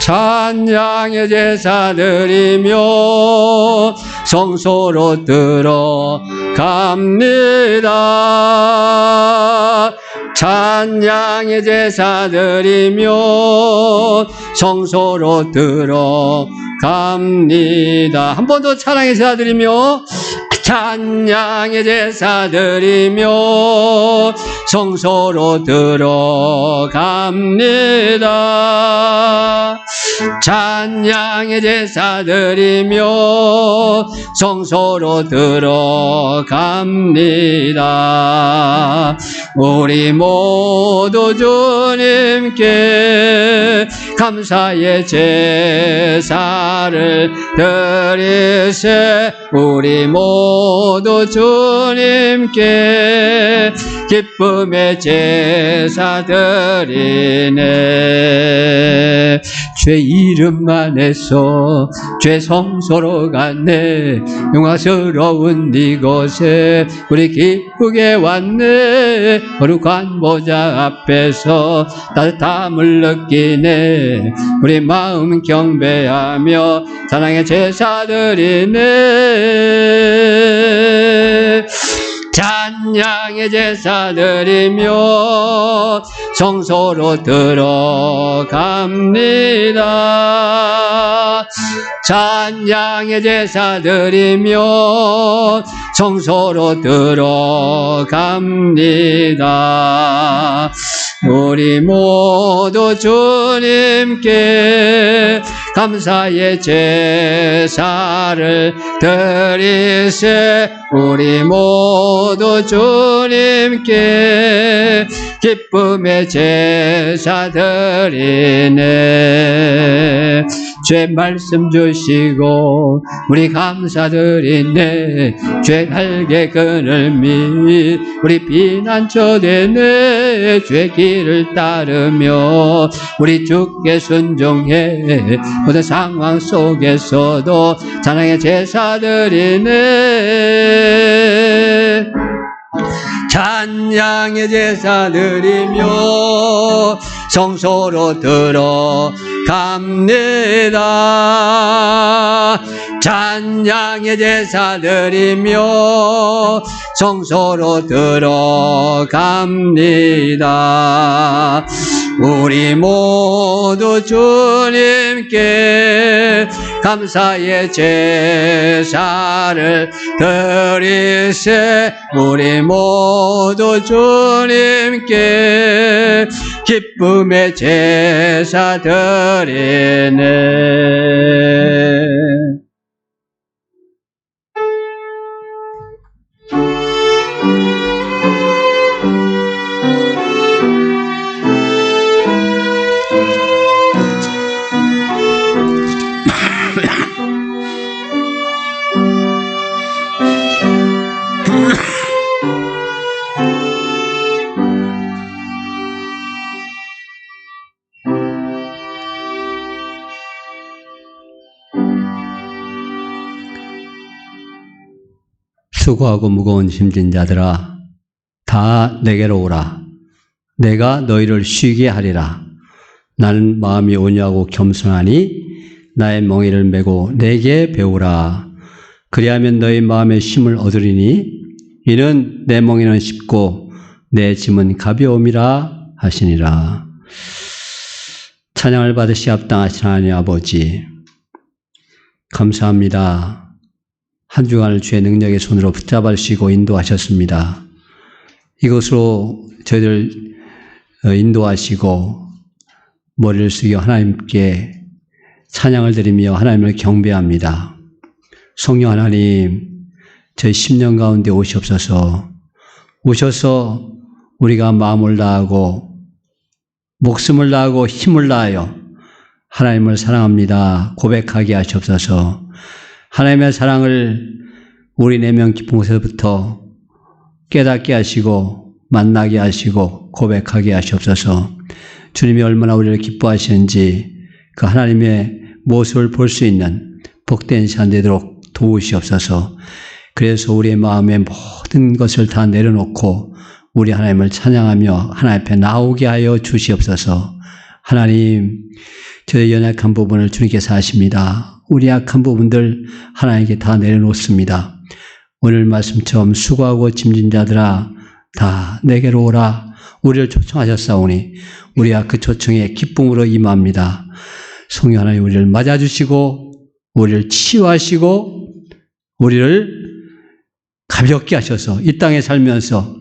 찬양의 제사 드리며 성소로 들어갑니다. 찬양의 제사 드리며 성소로 들어갑니다. 한 번 더 찬양의 제사 드리며 찬양의 제사 드리며 성소로 들어갑니다. 찬양의 제사 드리며 성소로 들어갑니다. 우리 모두 주님께 감사의 제사를 드리세. 우리 모두 주님께 기쁨의 제사 드리네. 죄 이름만 해서 죄 성소로 갔네. 영광스러운 이곳에 우리 기쁘게 왔네. 거룩한 보좌 앞에서 따뜻함을 느끼네. 우리 마음 경배하며 사랑의 제사 드리네. 찬양의 제사 드리며 성소로 들어갑니다. 찬양의 제사 드리며 성소로 들어갑니다. 우리 모두 주님께 감사의 제사를 드리세. 우리 모두 주님께 기쁨의 제사 드리네. 죄 말씀 주시고 우리 감사드리네. 죄 날개 그늘 밑 우리 피난처 되네. 죄 길을 따르며 우리 주께 순종해. 모든 상황 속에서도 찬양의 제사 드리네. 찬양의 제사 드리며 성소로 들어갑니다. 찬양의 제사 드리며 성소로 들어갑니다. 우리 모두 주님께 감사의 제사를 드리세. 우리 모두 주님께 기쁨의 제사 드리네. 수고하고 무거운 힘진 자들아 다 내게로 오라. 내가 너희를 쉬게 하리라. 나는 마음이 온유하고 겸손하니 나의 멍에를 메고 내게 배우라. 그리하면 너희 마음의 힘을 얻으리니 이는 내 멍에는 쉽고 내 짐은 가벼움이라 하시니라. 찬양을 받으시 합당하신 하나님 아버지, 감사합니다. 한 주간을 주의 능력의 손으로 붙잡아 주시고 인도하셨습니다. 이것으로 저희들 인도하시고 머리를 숙여 하나님께 찬양을 드리며 하나님을 경배합니다. 성령 하나님, 저희 10년 가운데 오셔서 우리가 마음을 다하고 목숨을 다하고 힘을 다하여 하나님을 사랑합니다 고백하게 하시옵소서. 하나님의 사랑을 우리 내면 깊은 곳에서부터 깨닫게 하시고 만나게 하시고 고백하게 하시옵소서. 주님이 얼마나 우리를 기뻐하시는지 그 하나님의 모습을 볼 수 있는 복된 시간 되도록 도우시옵소서. 그래서 우리의 마음의 모든 것을 다 내려놓고 우리 하나님을 찬양하며 하나님 앞에 나오게 하여 주시옵소서. 하나님, 저의 연약한 부분을 주님께서 아십니다. 우리 약한 부분들 하나님께 다 내려놓습니다. 오늘 말씀처럼 수고하고 짐진 자들아 다 내게로 오라. 우리를 초청하셨사오니 우리가 그 초청에 기쁨으로 임합니다. 성령 하나님 우리를 맞아주시고 우리를 치유하시고 우리를 가볍게 하셔서 이 땅에 살면서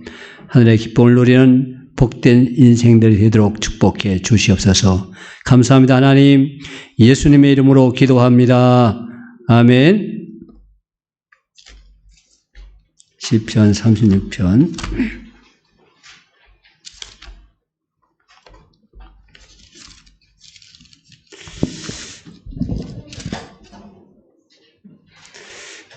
하늘의 기쁨을 누리는 복된 인생들이 되도록 축복해 주시옵소서. 감사합니다. 하나님, 예수님의 이름으로 기도합니다. 아멘. 시편 36편.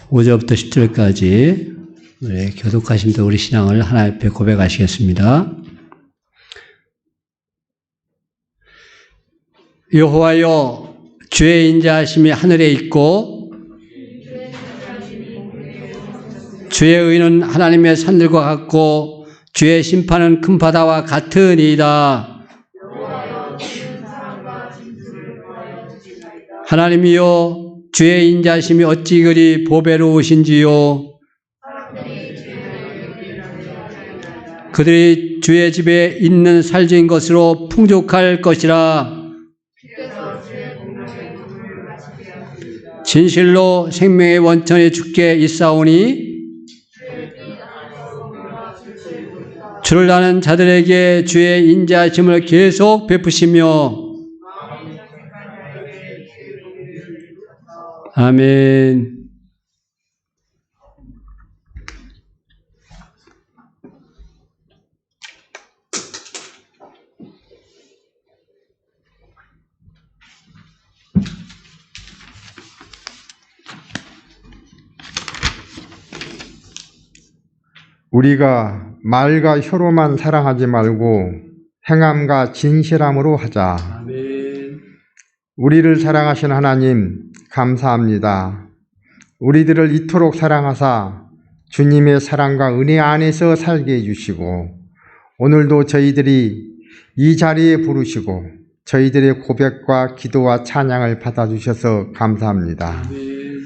(5절부터) (10절까지) 우리 교독하시면서 우리 신앙을 하나님 앞에 고백하시겠습니다. 여호와여, 주의 인자하심이 하늘에 있고 주의 의는 하나님의 산들과 같고 주의 심판은 큰 바다와 같으니이다. 하나님이여, 주의 인자하심이 어찌 그리 보배로우신지요. 그들이 주의 집에 있는 살진 것으로 풍족할 것이라. 진실로 생명의 원천에 주께 있사오니 주를 아는 자들에게 주의 인자하심을 계속 베푸시며. 아멘. 우리가 말과 혀로만 사랑하지 말고 행함과 진실함으로 하자. 아멘. 우리를 사랑하신 하나님 감사합니다. 우리들을 이토록 사랑하사 주님의 사랑과 은혜 안에서 살게 해주시고 오늘도 저희들이 이 자리에 부르시고 저희들의 고백과 기도와 찬양을 받아주셔서 감사합니다. 아멘.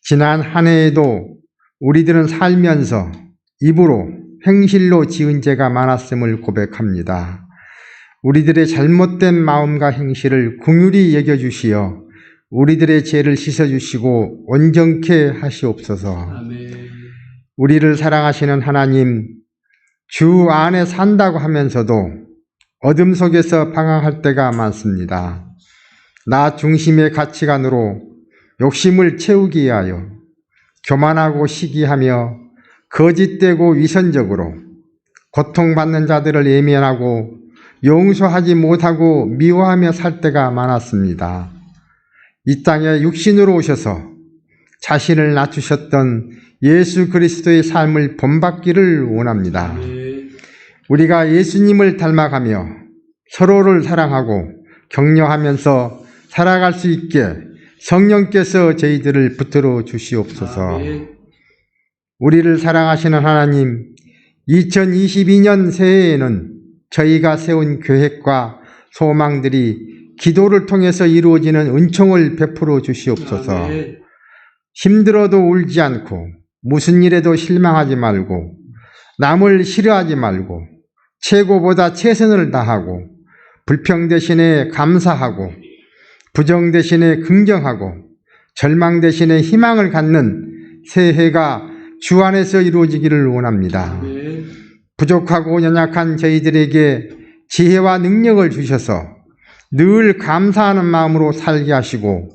지난 한 해에도 우리들은 살면서 입으로 행실로 지은 죄가 많았음을 고백합니다. 우리들의 잘못된 마음과 행실을 긍휼히 여겨주시어 우리들의 죄를 씻어주시고 온전케 하시옵소서. 아멘. 우리를 사랑하시는 하나님, 주 안에 산다고 하면서도 어둠 속에서 방황할 때가 많습니다. 나 중심의 가치관으로 욕심을 채우기 위하여 교만하고 시기하며 거짓되고 위선적으로 고통받는 자들을 외면하고 용서하지 못하고 미워하며 살 때가 많았습니다. 이 땅에 육신으로 오셔서 자신을 낮추셨던 예수 그리스도의 삶을 본받기를 원합니다. 우리가 예수님을 닮아가며 서로를 사랑하고 격려하면서 살아갈 수 있게 성령께서 저희들을 붙들어 주시옵소서. 우리를 사랑하시는 하나님, 2022년 새해에는 저희가 세운 계획과 소망들이 기도를 통해서 이루어지는 은총을 베풀어 주시옵소서. 힘들어도 울지 않고 무슨 일에도 실망하지 말고 남을 싫어하지 말고 최고보다 최선을 다하고 불평 대신에 감사하고 부정 대신에 긍정하고 절망 대신에 희망을 갖는 새해가 주 안에서 이루어지기를 원합니다. 부족하고 연약한 저희들에게 지혜와 능력을 주셔서 늘 감사하는 마음으로 살게 하시고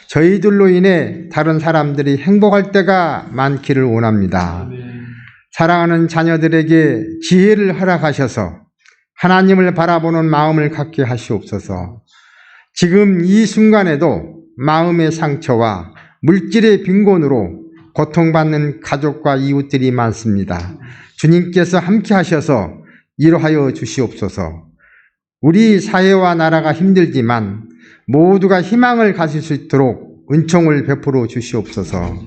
저희들로 인해 다른 사람들이 행복할 때가 많기를 원합니다. 사랑하는 자녀들에게 지혜를 허락하셔서 하나님을 바라보는 마음을 갖게 하시옵소서. 지금 이 순간에도 마음의 상처와 물질의 빈곤으로 고통받는 가족과 이웃들이 많습니다. 주님께서 함께 하셔서 위로하여 주시옵소서. 우리 사회와 나라가 힘들지만 모두가 희망을 가질 수 있도록 은총을 베풀어 주시옵소서.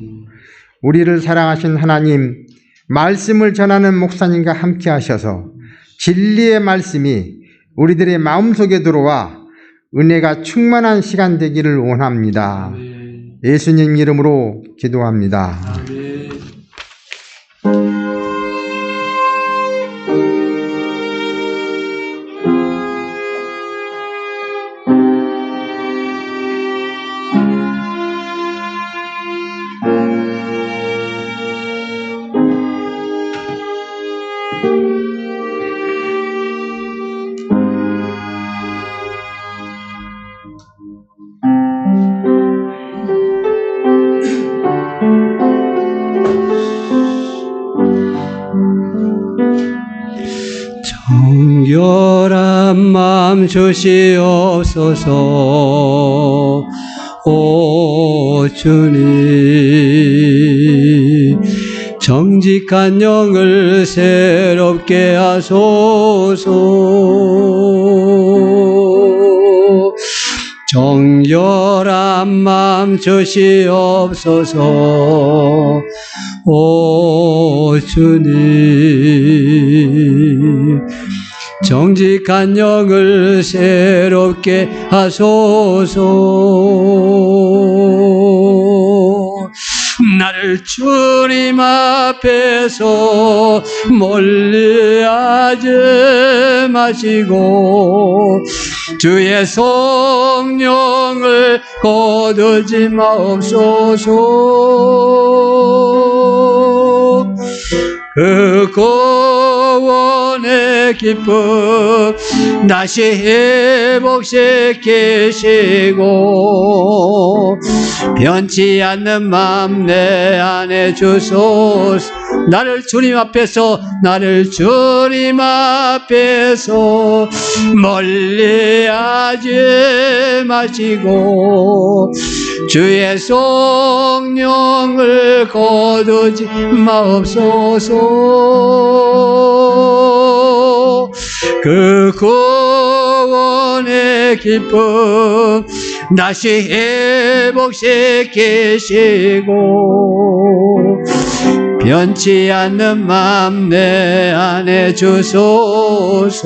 우리를 사랑하신 하나님, 말씀을 전하는 목사님과 함께 하셔서 진리의 말씀이 우리들의 마음속에 들어와 은혜가 충만한 시간 되기를 원합니다. 아멘. 예수님 이름으로 기도합니다. 아멘. 정결한 마음 주시옵소서. 오 주님, 정직한 영을 새롭게 하소서. 정결한 마음 주시옵소서. 오 주님, 정직한 영을 새롭게 하소서. 나를 주님 앞에서 멀리하지 마시고 주의 성령을 거두지 마옵소서. 그 구원의 기쁨 다시 회복시키시고 변치 않는 마음 내 안에 주소서. 나를 주님 앞에서 멀리하지 마시고 주의 성령을 거두지 마옵소서. 그 구원의 기쁨 다시 회복시키시고 변치 않는 마음 내 안에 주소서.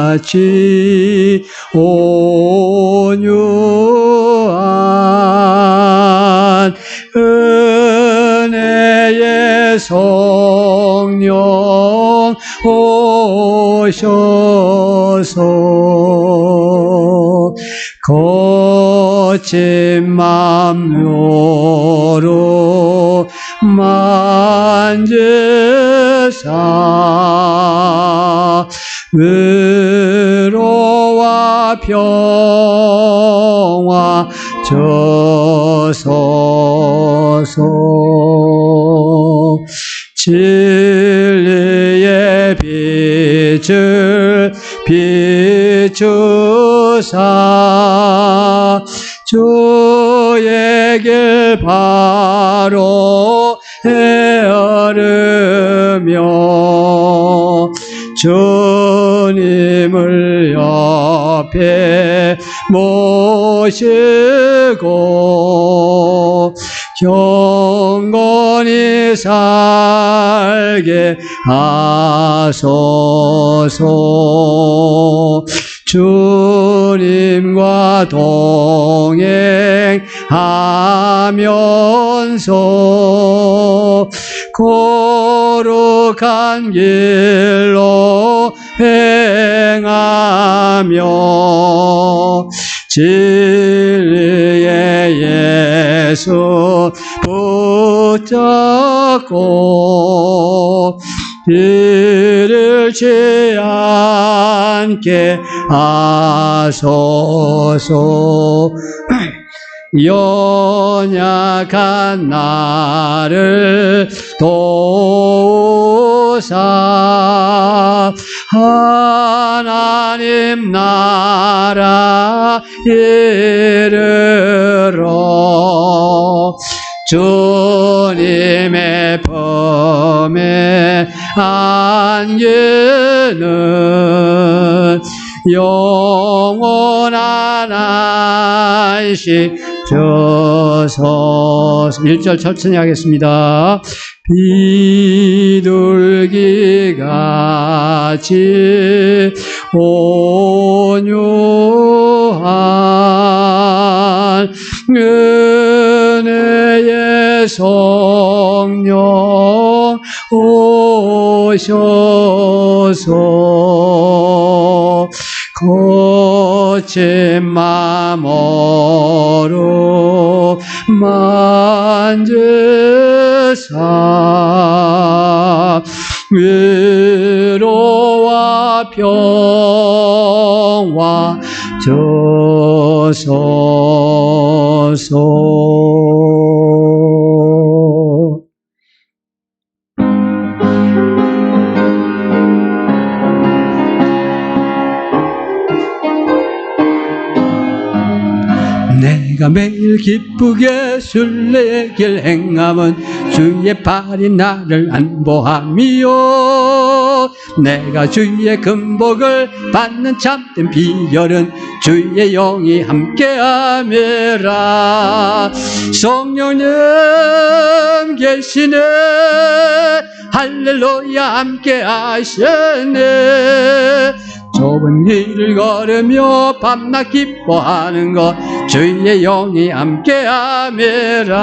비둘기같이 온유한 은혜의 성령 오셔서 거친 맘으로 만지사 위로와 평화 주소서. 진리의 빛을 비추사 주의 길 바로 헤아르며 주님을 옆에 모시고 경건히 살게 하소서. 주님과 동행하면서 거룩한 길로 행하며 진리의 예수 붙잡고 잃지 않게 하소서. 연약한 나를 도우사 하나님 나라 이르러 주님의 품에 안개는 영원한 안식 주소서. 1절 천천히 하겠습니다. 비둘기같이 온유한 은혜의 성령 오셔서 거친 마음으로 만지사 위로와 평화 주소서. 내가 매일 기쁘게 순례의 길 행함은 주의 발이 나를 안보함이요. 내가 주의 금복을 받는 참된 비결은 주의 영이 함께함이라. 성령님 계시네. 할렐루야 함께하시네. 좁은 길을 걸으며 밤낮 기뻐하는 것 주의 영이 함께함이라.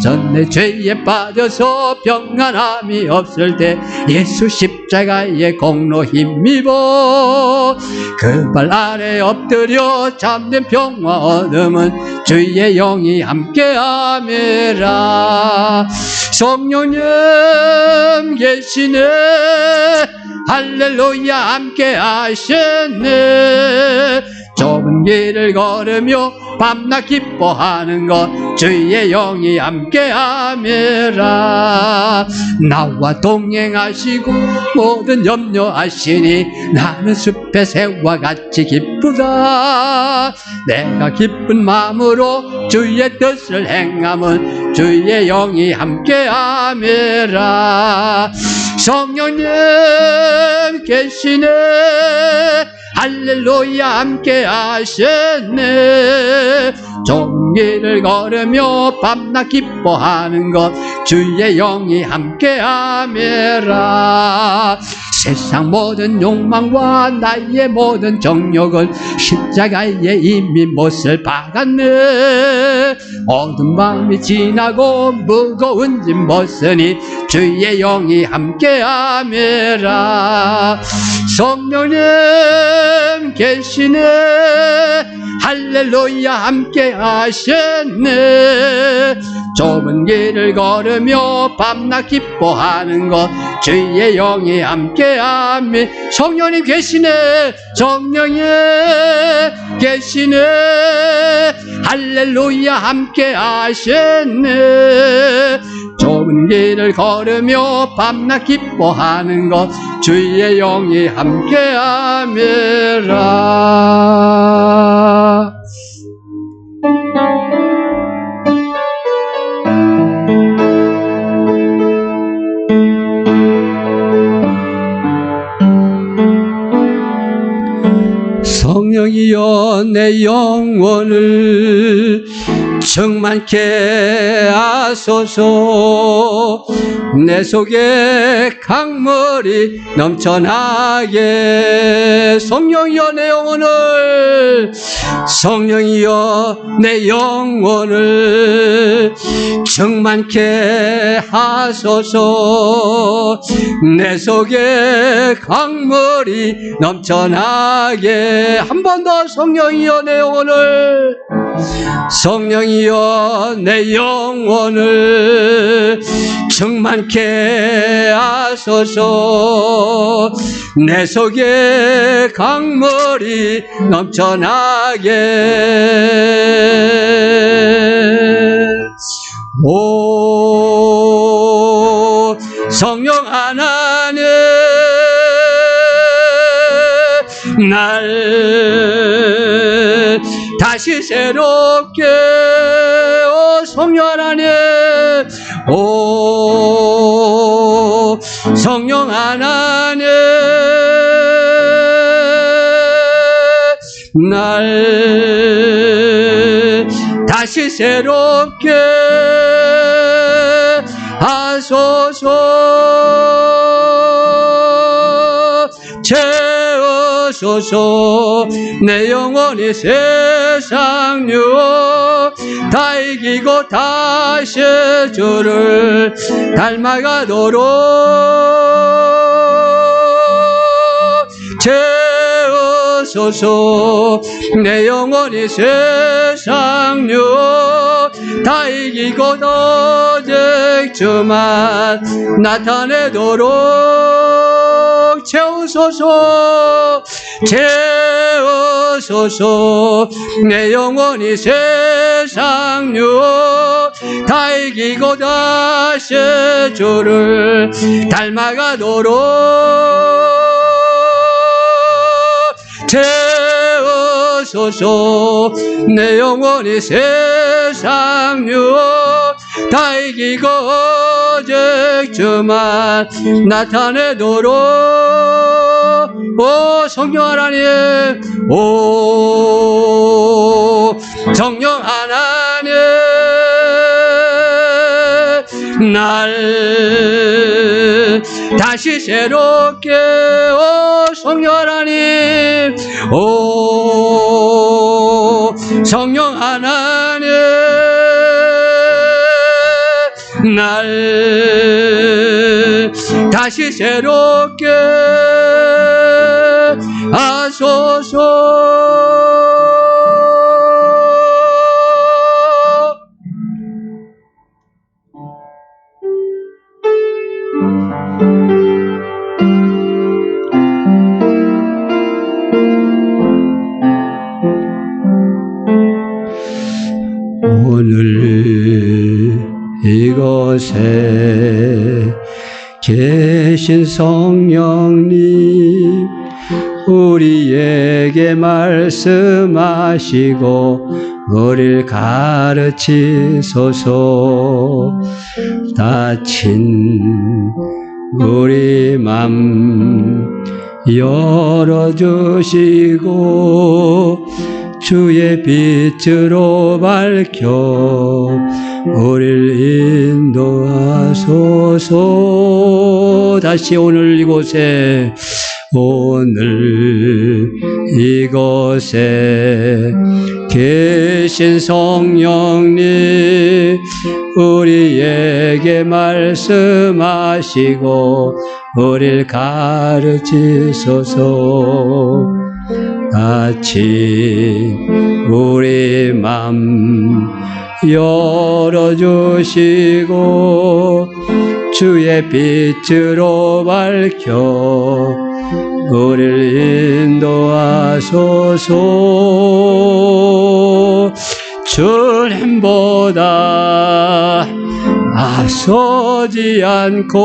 전내 죄에 빠져서 평안함이 없을 때 예수 십자가의 공로 힘입어 그 발 아래 엎드려 참된 평화 얻음은 주의 영이 함께함이라. 성령님 계시네. 할렐루야 함께하시네. 좁은 길을 걸으며 밤낮 기뻐하는 것 주의 영이 함께함이라. 나와 동행하시고 모든 염려하시니 나는 숲의 새와 같이 기쁘다. 내가 기쁜 마음으로 주의 뜻을 행함은 주의 영이 함께함이라. 성령님 계시네. 할렐루야 함께하시네. 좁은 길을 걸으며 밤낮 기뻐하는 것 주의 영이 함께함이라. 세상 모든 욕망과 나의 모든 정욕은 십자가에 이미 못을 박았네. 어두운 밤이 지나고 무거운 짐 벗으니 주의 영이 함께함이라. 성령님 계시네. 할렐루야 함께하시네. 좁은 길을 걸으며 밤낮 기뻐하는 것 주의 영이 함께함이. 성령님 계시네. 성령님 계시네. 할렐루야 함께하시네. 좁은 길을 걸으며 밤낮 기뻐하는 것 주의 영이 함께함이라. 성령이여 내 영혼을 충만케 하소서. 내 속에 강물이 넘쳐나게. 성령이여 내 영혼을, 성령이여 내 영혼을 충만케 하소서. 내 속에 강물이 넘쳐나게. 한 번 더. 성령이여 내 영혼을, 성령이여 내 영혼을 충만케 하소서. 내 속에 강물이 넘쳐나게. 오 성령 하나님 날 다시 새롭게. 오 성령 하나님, 오 성령 하나님 날 다시 새롭게 하소서. 채워소서. 내 영혼이 세상 유혹 다 이기고 다시 주를 닮아가도록 채워소서. 내 영혼이 세상 유혹 다 이기고 오직 주만 나타내도록 채우소서. 채워소서. 내 영혼이 세상 유혹 다 이기고 다시 주를 닮아가도록 채워소서. 내 영혼이 세상 유혹 다 이기고 오직 주만 나타내도록. 오 성령 하나님, 오 성령 하나님 날 다시 새롭게. 오 성령 하나님, 오 성령 하나님 날 다시 새롭게 하소서. 오늘 이곳에 계신 성령님 우리에게 말씀하시고 우리를 가르치소서. 닫힌 우리 맘 열어주시고 주의 빛으로 밝혀 우리를 인도하소서. 다시 오늘 이곳에, 오늘 이곳에 계신 성령님 우리에게 말씀하시고 우리를 가르치소서. 닫힌 우리 맘 열어주시고 주의 빛으로 밝혀 우리를 인도하소서. 주님보다 앞서지 않고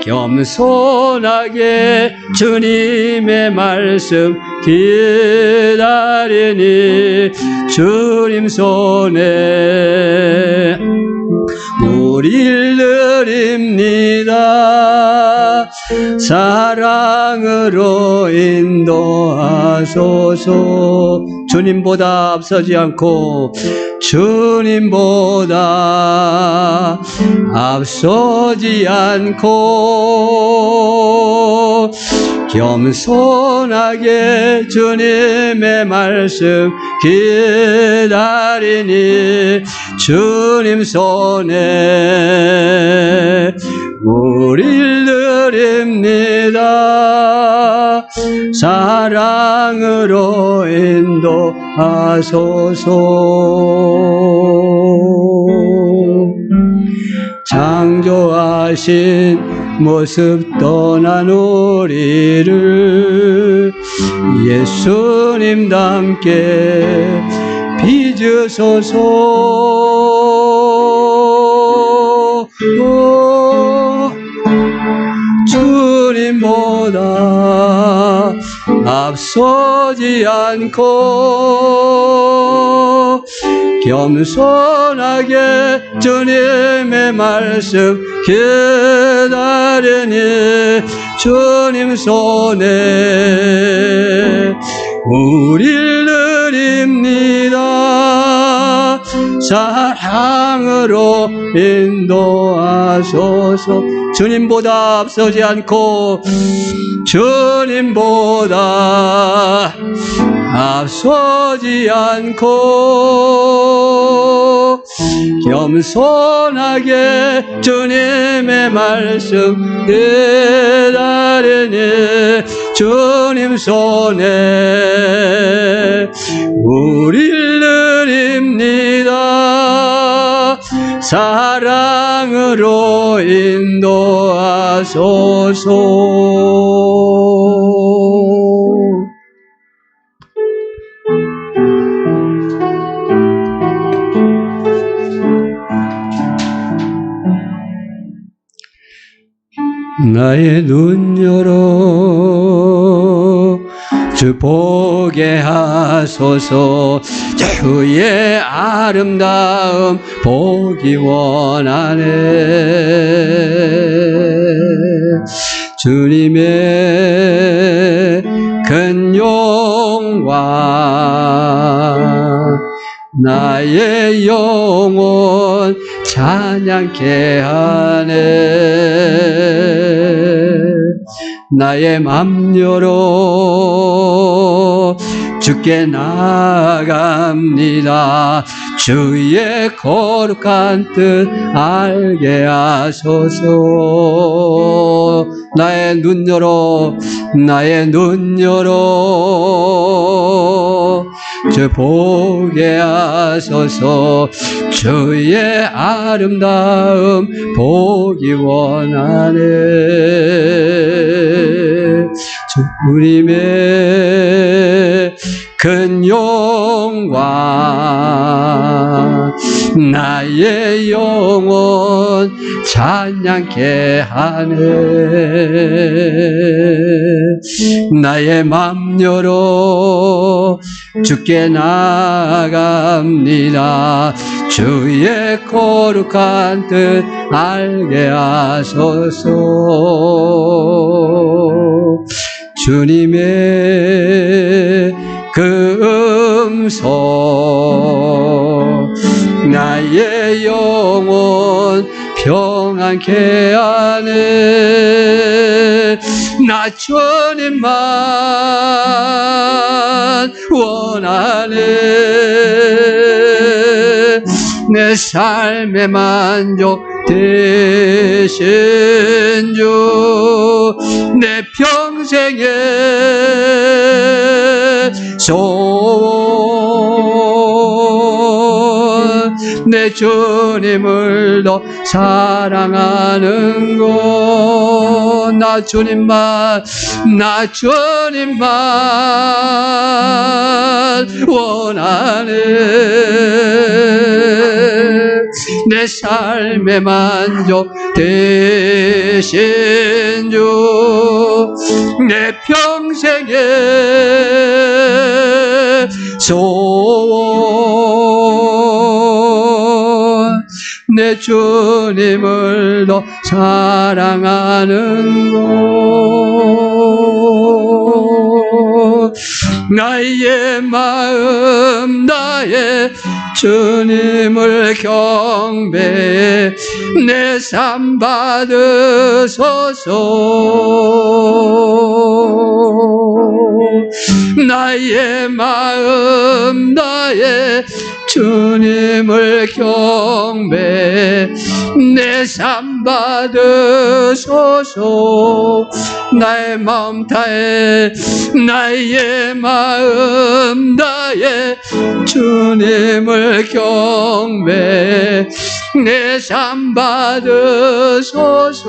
겸손하게 주님의 말씀 기다리니 주님 손에 우리를 드립니다. 사랑으로 인도하소서. 주님보다 앞서지 않고 주님보다 앞서지 않고 겸손하게 주님의 말씀 기다리니 주님 손에 우리를 드립니다. 사랑으로 인도하소서. 창조하신 모습 떠난 우리를 예수님답게 빚으소서. 주님보다 앞서지 않고 겸손하게 주님의 말씀 기다리니 주님 손에 우릴 드립니다. 사랑으로 인도하소서. 주님보다 앞서지 않고 주님보다 앞서지 않고 겸손하게 주님의 말씀 기다리니 주님 손에 우릴 드립니다. 사랑으로 인도하소서. 나의 눈 열어 주 보게 하소서. 주의 아름다움 보기 원하네. 주님의 큰 영광 나의 영혼 찬양케 하네. 나의 맘 열어 주께 나아갑니다. 주의 거룩한 뜻 알게 하소서. 나의 눈 열어 주 보게 하소서. 주의 아름다움 보기 원하네. 주님의 큰 영광 나의 영혼 찬양케 하네. 나의 맘 열어 주께 나아갑니다. 주의 거룩한 뜻 알게 하소서. 주님의 그 음성 나의 영혼 평안케 하네. 나 주님만 원하네. 내 삶의 만족 되신 주 내 평생의 소원 내 주님을 더 사랑하는 것. 나 주님만 원하네. 내 삶의 만족 되신 주 내 평생의 소원 내 주님을 더 사랑하는 것. 나의 마음 나의 주님을 경배해 내 삶 받으소서. 나의 마음 나의 주님을 경배해 내 삶 받으소서. 나의 마음 다해 나의 마음 다해 주님을 경배해 내 삶 받으소서.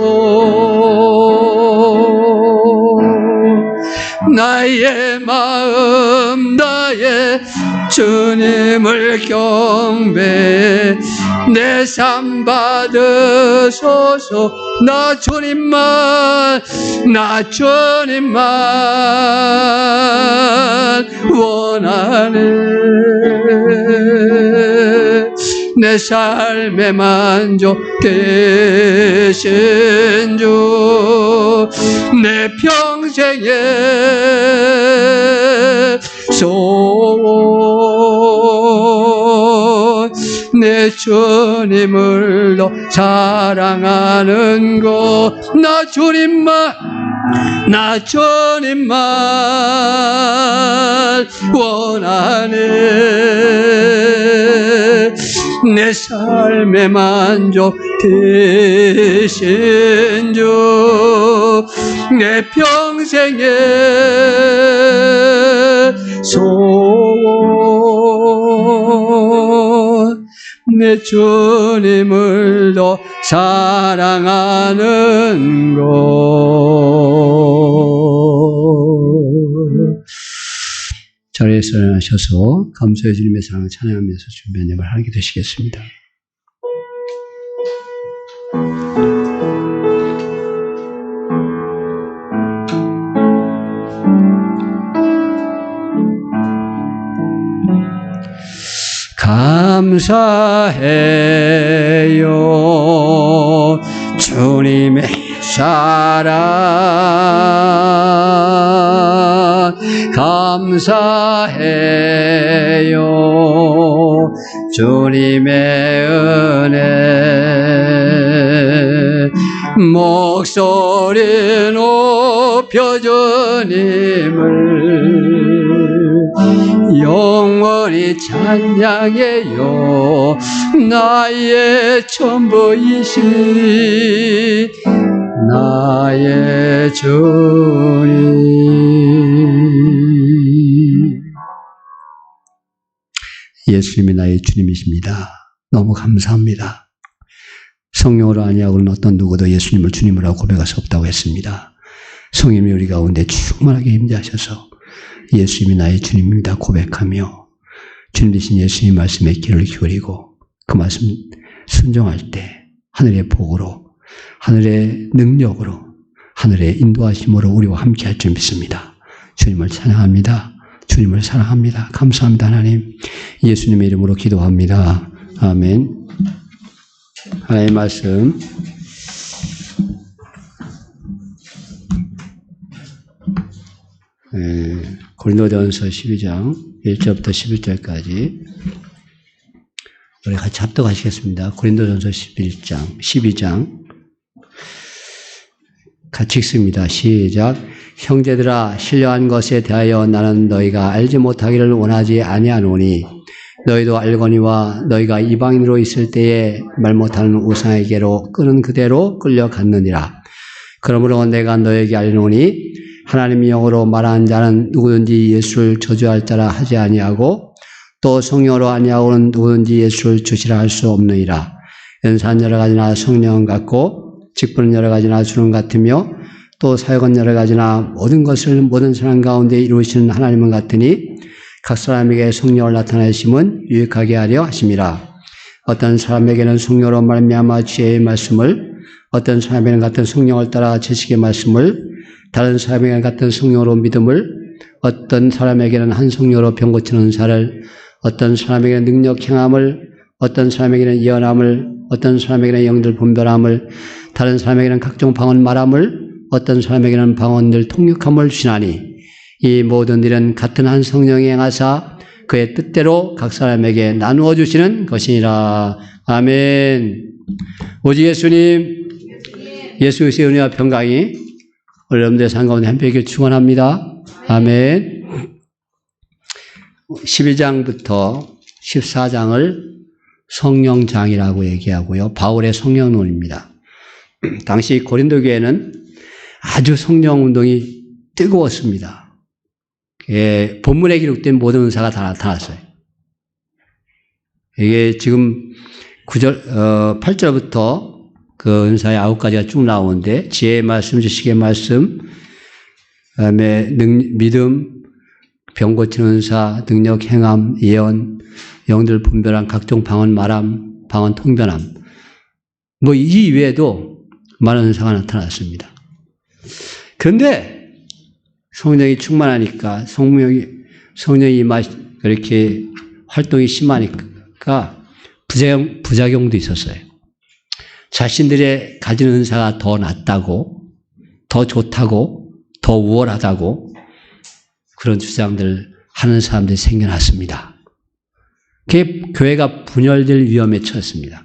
나의 마음 나의 주님을 경배해 내 삶 받으소서. 나 주님만 원하네. 내 삶의 만족 되신 주, 내 평생의 소원, 내 주님을 더 사랑하는 것, 나 주님만 원하네. 내 삶의 만족 되신 주, 내 평생의 소원, 내 주님을 더 사랑하는 것. 자리에서 일어나셔서 감사의 주님의 사랑을 찬양하면서 준비한 예배를 하게 되시겠습니다. 감사해요 주님의 사랑, 감사해요 주님의 은혜, 목소리 높여 주님을 영원히 찬양해요. 나의 전부이신 나의 주님. 예수님이 나의 주님이십니다. 너무 감사합니다. 성령으로 아니하고는 어떤 누구도 예수님을 주님으로 고백할 수 없다고 했습니다. 성령이 우리 가운데 충만하게 임재하셔서 예수님이 나의 주님입니다 고백하며 주님 되신 예수님 말씀에 귀를 기울이고 그 말씀 순종할 때 하늘의 복으로, 하늘의 능력으로, 하늘의 인도하심으로 우리와 함께할 줄 믿습니다. 주님을 찬양합니다. 주님을 사랑합니다. 감사합니다. 하나님, 예수님의 이름으로 기도합니다. 아멘. 하나님의 말씀 고린도전서 12장 1절부터 11절까지 우리 같이 합독하시겠습니다. 고린도전서 12장 같이 읽습니다. 시작. 형제들아, 신령한 것에 대하여 나는 너희가 알지 못하기를 원하지 아니하노니 너희도 알거니와 너희가 이방인으로 있을 때에 말 못하는 우상에게로 끄는 그대로 끌려갔느니라. 그러므로 내가 너희에게 알노니 하나님의 영으로 말하는 자는 누구든지 예수를 저주할 자라 하지 아니하고 또 성령으로 아니하고는 누구든지 예수를 주시라 할 수 없느니라. 연사는 여러 가지나 성령은 같고 직분은 여러 가지나 주는 같으며 또 사역은 여러 가지나 모든 것을 모든 사람 가운데 이루시는 하나님은 같으니 각 사람에게 성령을 나타내심은 유익하게 하려 하심이라. 어떤 사람에게는 성령으로 말미암아 지혜의 말씀을, 어떤 사람에게는 같은 성령을 따라 지식의 말씀을, 다른 사람에게는 같은 성령으로 믿음을, 어떤 사람에게는 한 성령으로 병 고치는 은사를, 어떤 사람에게는 능력 행함을, 어떤 사람에게는 예언함을, 어떤 사람에게는 영들 분별함을, 다른 사람에게는 각종 방언 말함을, 어떤 사람에게는 방언들 통역함을 주시나니 이 모든 일은 같은 한 성령이 행하사 그의 뜻대로 각 사람에게 나누어 주시는 것이니라. 아멘. 오직 예수님, 예수 그리스도의 은혜와 평강이 우리 여러분들의 삶 가운데 함께 있기를 축원합니다. 아멘. 12장부터 14장을 성령장이라고 얘기하고요. 바울의 성령론입니다. 당시 고린도 교회는 아주 성령 운동이 뜨거웠습니다. 본문에 기록된 모든 은사가 다 나타났어요. 이게 지금 8절부터 그 은사의 9가지가 쭉 나오는데, 지혜의 말씀, 지식의 말씀, 그다음에 믿음, 병 고치는 은사, 능력 행함, 예언, 영들 분별함, 각종 방언 말함, 방언 통변함, 뭐 이 외에도 많은 은사가 나타났습니다. 그런데 성령이 충만하니까, 성령이 그렇게 활동이 심하니까 부작용도 있었어요. 자신들의 가진 은사가 더 낫다고, 더 좋다고, 더 우월하다고 그런 주장들 하는 사람들이 생겨났습니다. 그게 교회가 분열될 위험에 처했습니다.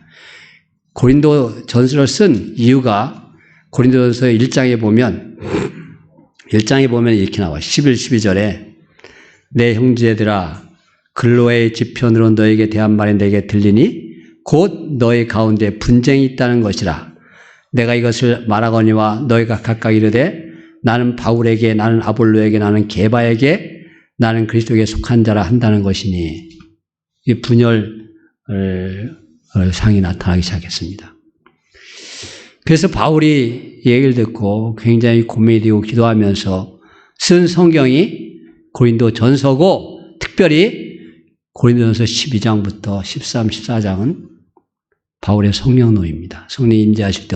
고린도 전서를 쓴 이유가 고린도전서 1장에 보면 이렇게 나와. 11, 12절에 내 형제들아 글로의 지편으로 너에게 대한 말이 내게 들리니 곧 너희 가운데 분쟁이 있다는 것이라. 내가 이것을 말하거니와 너희가 각각 이르되 나는 바울에게, 나는 아볼로에게, 나는 게바에게, 나는 그리스도에게 속한 자라 한다는 것이니, 이 분열 상이 나타나기 시작했습니다. 그래서 바울이 얘기를 듣고 굉장히 고민이 되고 기도하면서 쓴 성경이 고린도 전서고, 특별히 고린도 전서 12장부터 13, 14장은 바울의 성령노입니다. 성령이 임재하실 때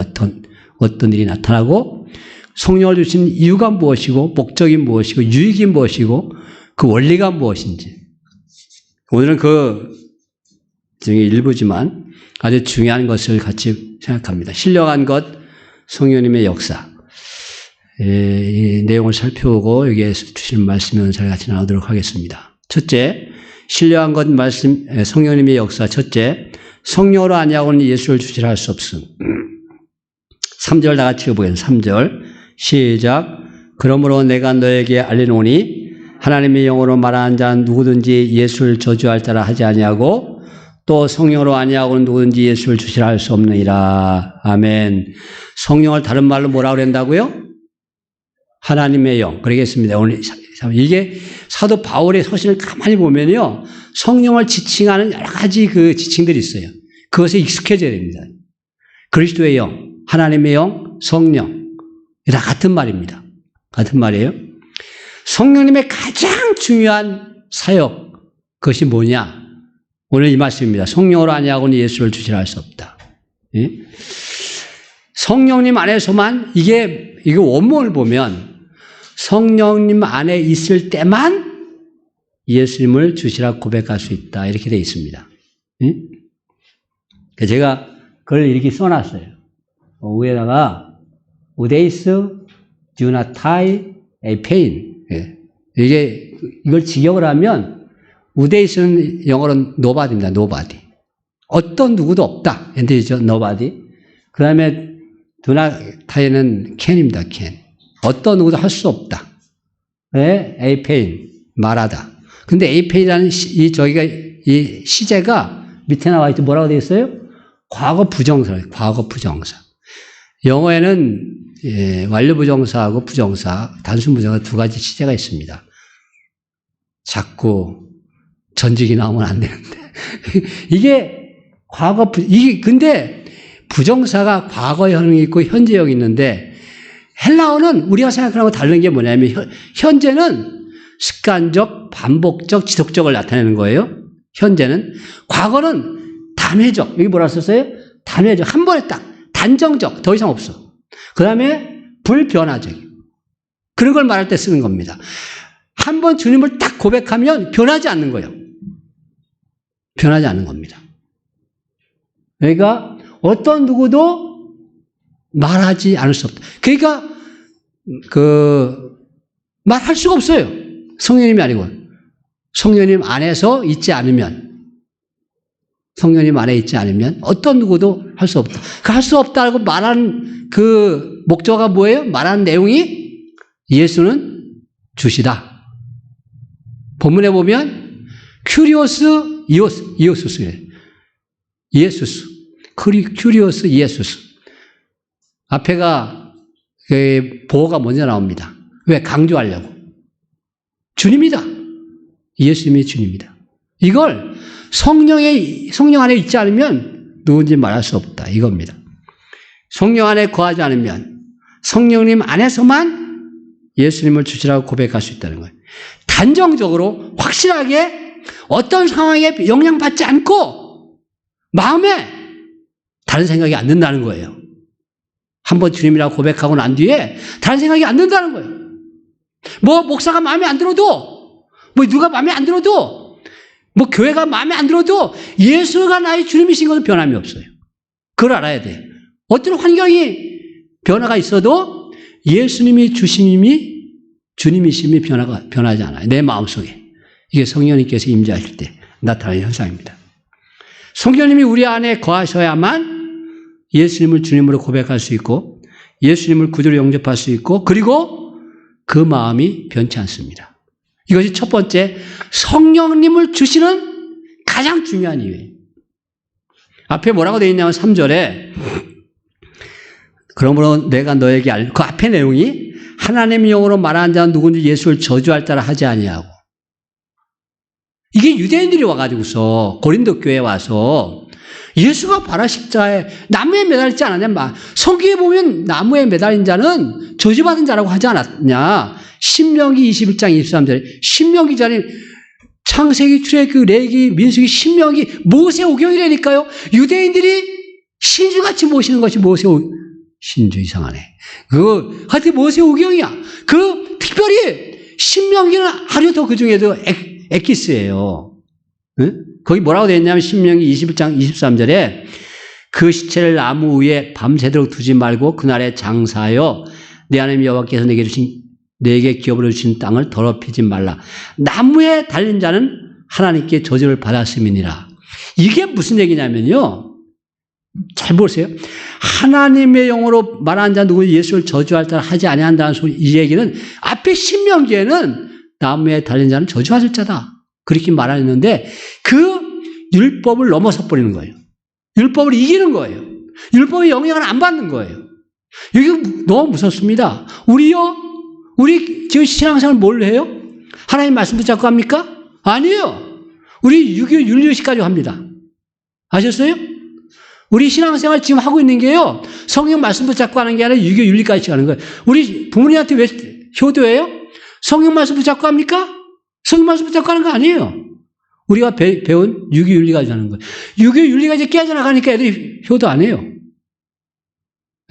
어떤 일이 나타나고, 성령을 주신 이유가 무엇이고, 목적이 무엇이고, 유익이 무엇이고, 그 원리가 무엇인지. 오늘은 그 중에 일부지만 아주 중요한 것을 같이 생각합니다. 신령한 것, 성령님의 역사. 이 내용을 살펴보고 여기에 주신 말씀을 잘 같이 나누도록 하겠습니다. 첫째, 신령한 것 말씀, 성령님의 역사. 첫째, 성령으로 아니하고는 예수를 주시라 할 수 없음. 3절 다 같이 읽어보겠습니다. 3절 시작. 그러므로 내가 너에게 알리노니 하나님의 영으로 말하는 자는 누구든지 예수를 저주할 자라 하지 아니하고 또 성령으로 아니하고는 누구든지 예수를 주시라 할 수 없느니라. 아멘. 성령을 다른 말로 뭐라고 그런다고요? 하나님의 영. 그러겠습니다. 오늘 이게 사도 바울의 서신을 가만히 보면요, 성령을 지칭하는 여러 가지 그 지칭들이 있어요. 그것에 익숙해져야 됩니다. 그리스도의 영, 하나님의 영, 성령. 다 같은 말입니다. 같은 말이에요. 성령님의 가장 중요한 사역, 그것이 뭐냐? 오늘 이 말씀입니다. 성령으로 아니하고는 예수를 주시라 할 수 없다. 예? 성령님 안에서만, 이게 원문을 보면 성령님 안에 있을 때만 예수님을 주시라 고백할 수 있다. 이렇게 되어 있습니다. 예? 제가 그걸 이렇게 써놨어요. 위에다가 우데이스 주나타이 에페인. 이걸 직역을 하면 우데이스는 영어로는 nobody입니다. nobody. 어떤 누구도 없다. 엔드이죠. nobody. 그 다음에 두나타이는 can입니다. can. 어떤 누구도 할 수 없다. 네? 에페인. 말하다. 근데 에페인이라는 이 시제가 밑에 나와 있죠. 뭐라고 되어 있어요? 과거 부정사예요. 과거 부정사. 영어에는 완료 부정사하고 부정사, 단순 부정사 두 가지 시제가 있습니다. 자꾸 전직이 나오면 안 되는데. 근데 부정사가 과거형이 있고 현재형이 있는데, 헬라어는 우리가 생각하는 거 다른 게 뭐냐면, 현재는 습관적, 반복적, 지속적을 나타내는 거예요. 현재는. 과거는 단회적. 여기 뭐라 썼어요? 단회적. 한 번에 딱. 단정적. 더 이상 없어. 그 다음에 불변화적. 그런 걸 말할 때 쓰는 겁니다. 한 번 주님을 딱 고백하면 변하지 않는 거예요. 변하지 않는 겁니다. 그러니까 어떤 누구도 말하지 않을 수 없다. 그러니까 말할 수가 없어요. 성령님이 아니고. 성령님 안에서 있지 않으면, 성령님 안에 있지 않으면 어떤 누구도 할 수 없다. 그 할 수 없다고 말한 그 목적어가 뭐예요? 말한 내용이 예수는 주시다. 본문에 보면 큐리오스 이오수스예요. 예수스. 큐리오스 예수스. 앞에가 보호가 먼저 나옵니다. 왜? 강조하려고. 주님이다. 예수님이 주님이다. 이걸 성령 안에 있지 않으면 누군지 말할 수 없다. 이겁니다. 성령 안에 거하지 않으면 성령님 안에서만 예수님을 주시라고 고백할 수 있다는 거예요. 단정적으로 확실하게 어떤 상황에 영향받지 않고 마음에 다른 생각이 안 든다는 거예요. 한번 주님이라고 고백하고 난 뒤에 다른 생각이 안 든다는 거예요. 목사가 마음에 안 들어도, 누가 마음에 안 들어도 뭐 교회가 마음에 안 들어도 예수가 나의 주님이신 것은 변함이 없어요. 그걸 알아야 돼요. 어떤 환경이 변화가 있어도 예수님이 주님이심이 변하지 않아요. 내 마음속에. 이게 성령님께서 임재하실 때 나타나는 현상입니다. 성령님이 우리 안에 거하셔야만 예수님을 주님으로 고백할 수 있고 예수님을 구주로 영접할 수 있고 그리고 그 마음이 변치 않습니다. 이것이 첫 번째 성령님을 주시는 가장 중요한 이유예요. 앞에 뭐라고 되어 있냐면 3절에 그러므로 내가 너에게 그 앞에 내용이 하나님의 영으로 말하는 자는 누군지 예수를 저주할 자라 하지 아니하고 이게 유대인들이 와가지고서 고린도 교회에 와서 예수가 바라 십자가에 나무에 매달리지 않았냐. 성경에 보면 나무에 매달린 자는 저주받은 자라고 하지 않았냐. 신명기 21장 23절에 신명기 전에 창세기, 출애굽기, 레위기, 민수기, 신명기, 모세오경이라니까요. 유대인들이 신주같이 모시는 것이 신주 이상하네. 하여튼 모세오경이야. 특별히 신명기는 하루 더 그 중에도 엑기스예요. 응? 거기 뭐라고 되어 있냐면 신명기 21장 23절에 그 시체를 나무 위에 밤새도록 두지 말고 그날에 장사하여 내 하나님 여호와께서 내게 기업으로 주신 땅을 더럽히지 말라. 나무에 달린 자는 하나님께 저주를 받았음이니라. 이게 무슨 얘기냐면요. 잘 보세요. 하나님의 영으로 말하는 자 누구 예수를 저주할 자를 하지 아니한다는 소리. 이 얘기는 앞에 신명기에는 나무에 달린 자는 저주받을 자다. 그렇게 말하는데 그 율법을 넘어서 버리는 거예요. 율법을 이기는 거예요. 율법의 영향을 안 받는 거예요. 이게 너무 무섭습니다. 우리 지금 신앙생활 뭘 해요? 하나님 말씀 붙잡고 합니까? 아니에요. 우리 유교 윤리의식 가지고 합니다. 아셨어요? 우리 신앙생활 지금 하고 있는 게요. 성경 말씀 붙잡고 하는 게 아니라 유교 윤리까지 하는 거예요. 우리 부모님한테 왜 효도해요? 성경 말씀 붙잡고 합니까? 성경 말씀 붙잡고 하는 거 아니에요. 우리가 배운 유교 윤리 가지고 하는 거예요. 유교 윤리가 이제 깨져나가니까 애들이 효도 안 해요.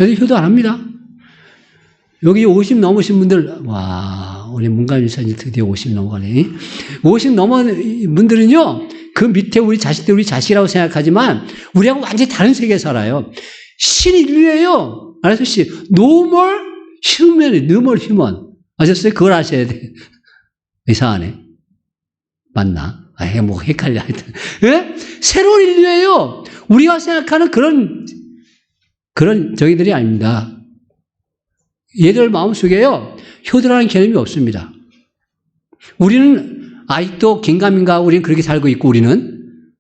애들이 효도 안 합니다. 여기 50 넘으신 분들, 와, 우리 문가민 사님 드디어 50 넘어가네. 50 넘은 분들은요, 그 밑에 우리 자식들, 우리 자식이라고 생각하지만, 우리하고 완전히 다른 세계에 살아요. 신인류예요. 알았어요? No more human, no more human. 아셨어요? 그걸 아셔야 돼요. 이상하네. 맞나? 뭐 헷갈려. 하여튼. 예? 새로운 인류예요. 우리가 생각하는 그런 저기들이 아닙니다. 얘들 마음속에요, 효도라는 개념이 없습니다. 우리는 아직도 긴가민가 우리는 그렇게 살고 있고 우리는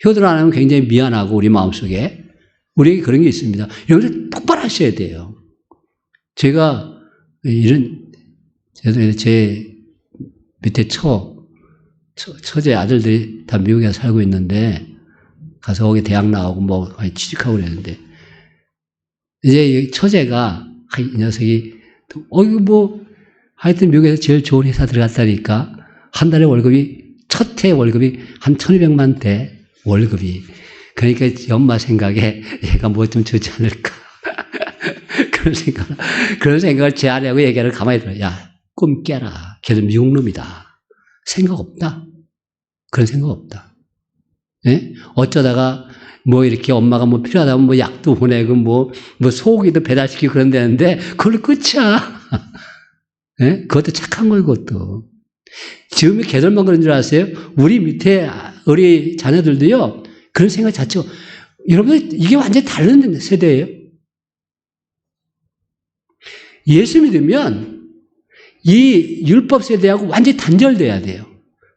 효도를 안 하면 굉장히 미안하고 우리 마음속에 우리에게 그런 게 있습니다. 여러분들 똑바로 하셔야 돼요. 제가 제 밑에 처제 아들들이 다 미국에 살고 있는데 가서 거기 대학 나오고 뭐 취직하고 그랬는데 이제 처제가 이 녀석이 하여튼 미국에서 제일 좋은 회사 들어갔다니까 한 달에 첫 해 월급이 한 1,200만 대 월급이. 그러니까 엄마 생각에 얘가 뭐 좀 주지 않을까. 그런 생각을 제 아내하고 얘기하는 가만히 들어. 야, 꿈 깨라. 걔도 미국 놈이다. 생각 없다. 그런 생각 없다. 예? 어쩌다가 이렇게 엄마가 필요하다면 약도 보내고 소고기도 배달시키고 그런다는데 그걸로 끝이야. 예? 그것도 착한 거예요, 그것도. 지금이 개들만 그런 줄 아세요? 우리 밑에 우리 자녀들도요, 그런 생각 자체가, 여러분, 이게 완전히 다른 세대예요. 예수 믿으면 이 율법 세대하고 완전히 단절돼야 돼요.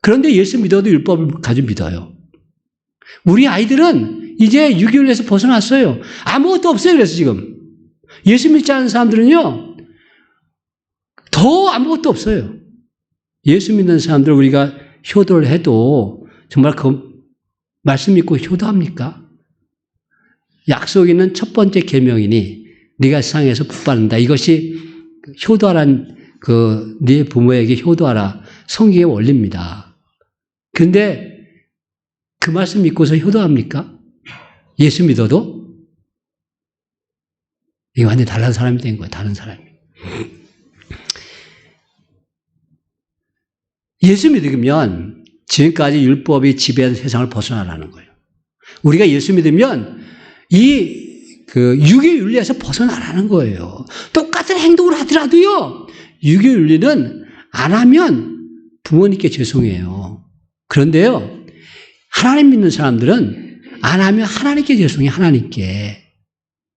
그런데 예수 믿어도 율법을 가지고 믿어요. 우리 아이들은 이제 유교에서 벗어났어요. 아무것도 없어요. 그래서 지금 예수 믿지 않는 사람들은요, 더 아무것도 없어요. 예수 믿는 사람들 우리가 효도를 해도 정말 그 말씀 믿고 효도합니까? 약속 있는 첫 번째 계명이니 네가 세상에서 복받는다. 이것이 효도하라는 네 부모에게 효도하라. 성경의 원리입니다. 근데 그 말씀 믿고서 효도합니까? 예수 믿어도? 이게 완전히 다른 사람이 된 거예요. 다른 사람이. 예수 믿으면 지금까지 율법이 지배한 세상을 벗어나라는 거예요. 우리가 예수 믿으면 유교 윤리에서 벗어나라는 거예요. 똑같은 행동을 하더라도요, 유교 윤리는 안 하면 부모님께 죄송해요. 그런데요, 하나님 믿는 사람들은 안 하면 하나님께 죄송해요, 하나님께.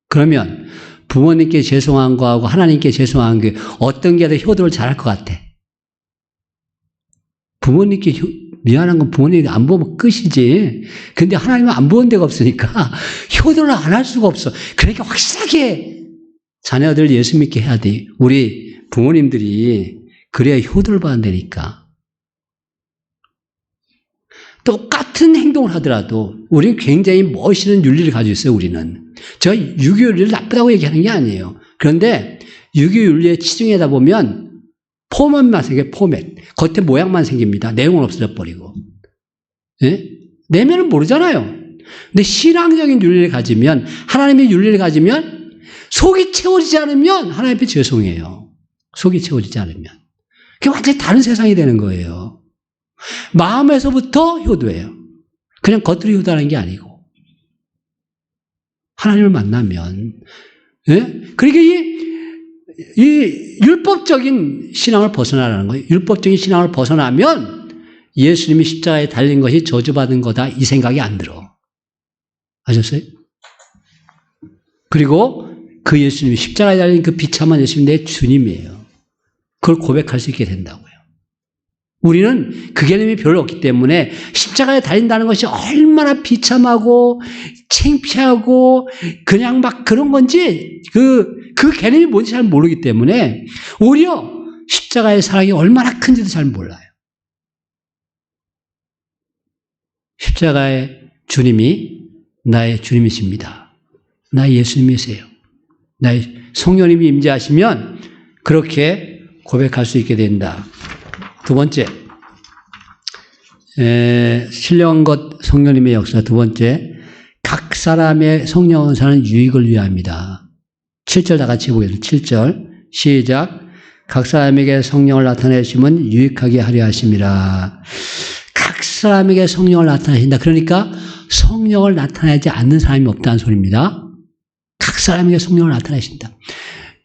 그러면 부모님께 죄송한 거하고 하나님께 죄송한 게 어떤 게 더 효도를 잘할 것 같아? 부모님께 미안한 건 부모님이 안 보면 끝이지. 근데 하나님은 안 보는 데가 없으니까 효도를 안 할 수가 없어. 그러니까 확실하게 자녀들 예수 믿게 해야 돼. 우리 부모님들이 그래야 효도를 받는다니까. 똑같은 행동을 하더라도 우리는 굉장히 멋있는 윤리를 가지고 있어요. 우리는. 제가 유교 윤리를 나쁘다고 얘기하는 게 아니에요. 그런데 유교 윤리에 치중하다 보면 포맷만 생겨요. 포맷. 겉에 모양만 생깁니다. 내용은 없어져 버리고. 예? 내면은 모르잖아요. 근데 신앙적인 윤리를 가지면, 하나님의 윤리를 가지면 속이 채워지지 않으면 하나님 앞에 죄송해요. 속이 채워지지 않으면. 그게 완전히 다른 세상이 되는 거예요. 마음에서부터 효도예요. 그냥 겉으로 효도하는 게 아니고. 하나님을 만나면. 예? 그러니까 이 율법적인 신앙을 벗어나라는 거예요. 율법적인 신앙을 벗어나면 예수님이 십자가에 달린 것이 저주받은 거다, 이 생각이 안 들어. 아셨어요? 그리고 그 예수님이 십자가에 달린 그 비참한 예수님 내 주님이에요. 그걸 고백할 수 있게 된다고요. 우리는 그 개념이 별로 없기 때문에 십자가에 달린다는 것이 얼마나 비참하고 창피하고 그냥 막 그런 건지 그 개념이 뭔지 잘 모르기 때문에 오히려 십자가의 사랑이 얼마나 큰지도 잘 몰라요. 십자가의 주님이 나의 주님이십니다. 나의 예수님이세요. 나의 성령님이 임재하시면 그렇게 고백할 수 있게 된다. 두 번째, 신령한 것 성령님의 역사. 두 번째, 각 사람의 성령 은사는 유익을 위함이다. 7절 다 같이 보겠습니다. 7절 시작. 각 사람에게 성령을 나타내심은 유익하게 하려 하심이라. 각 사람에게 성령을 나타내신다. 그러니까 성령을 나타내지 않는 사람이 없다는 소리입니다. 각 사람에게 성령을 나타내신다.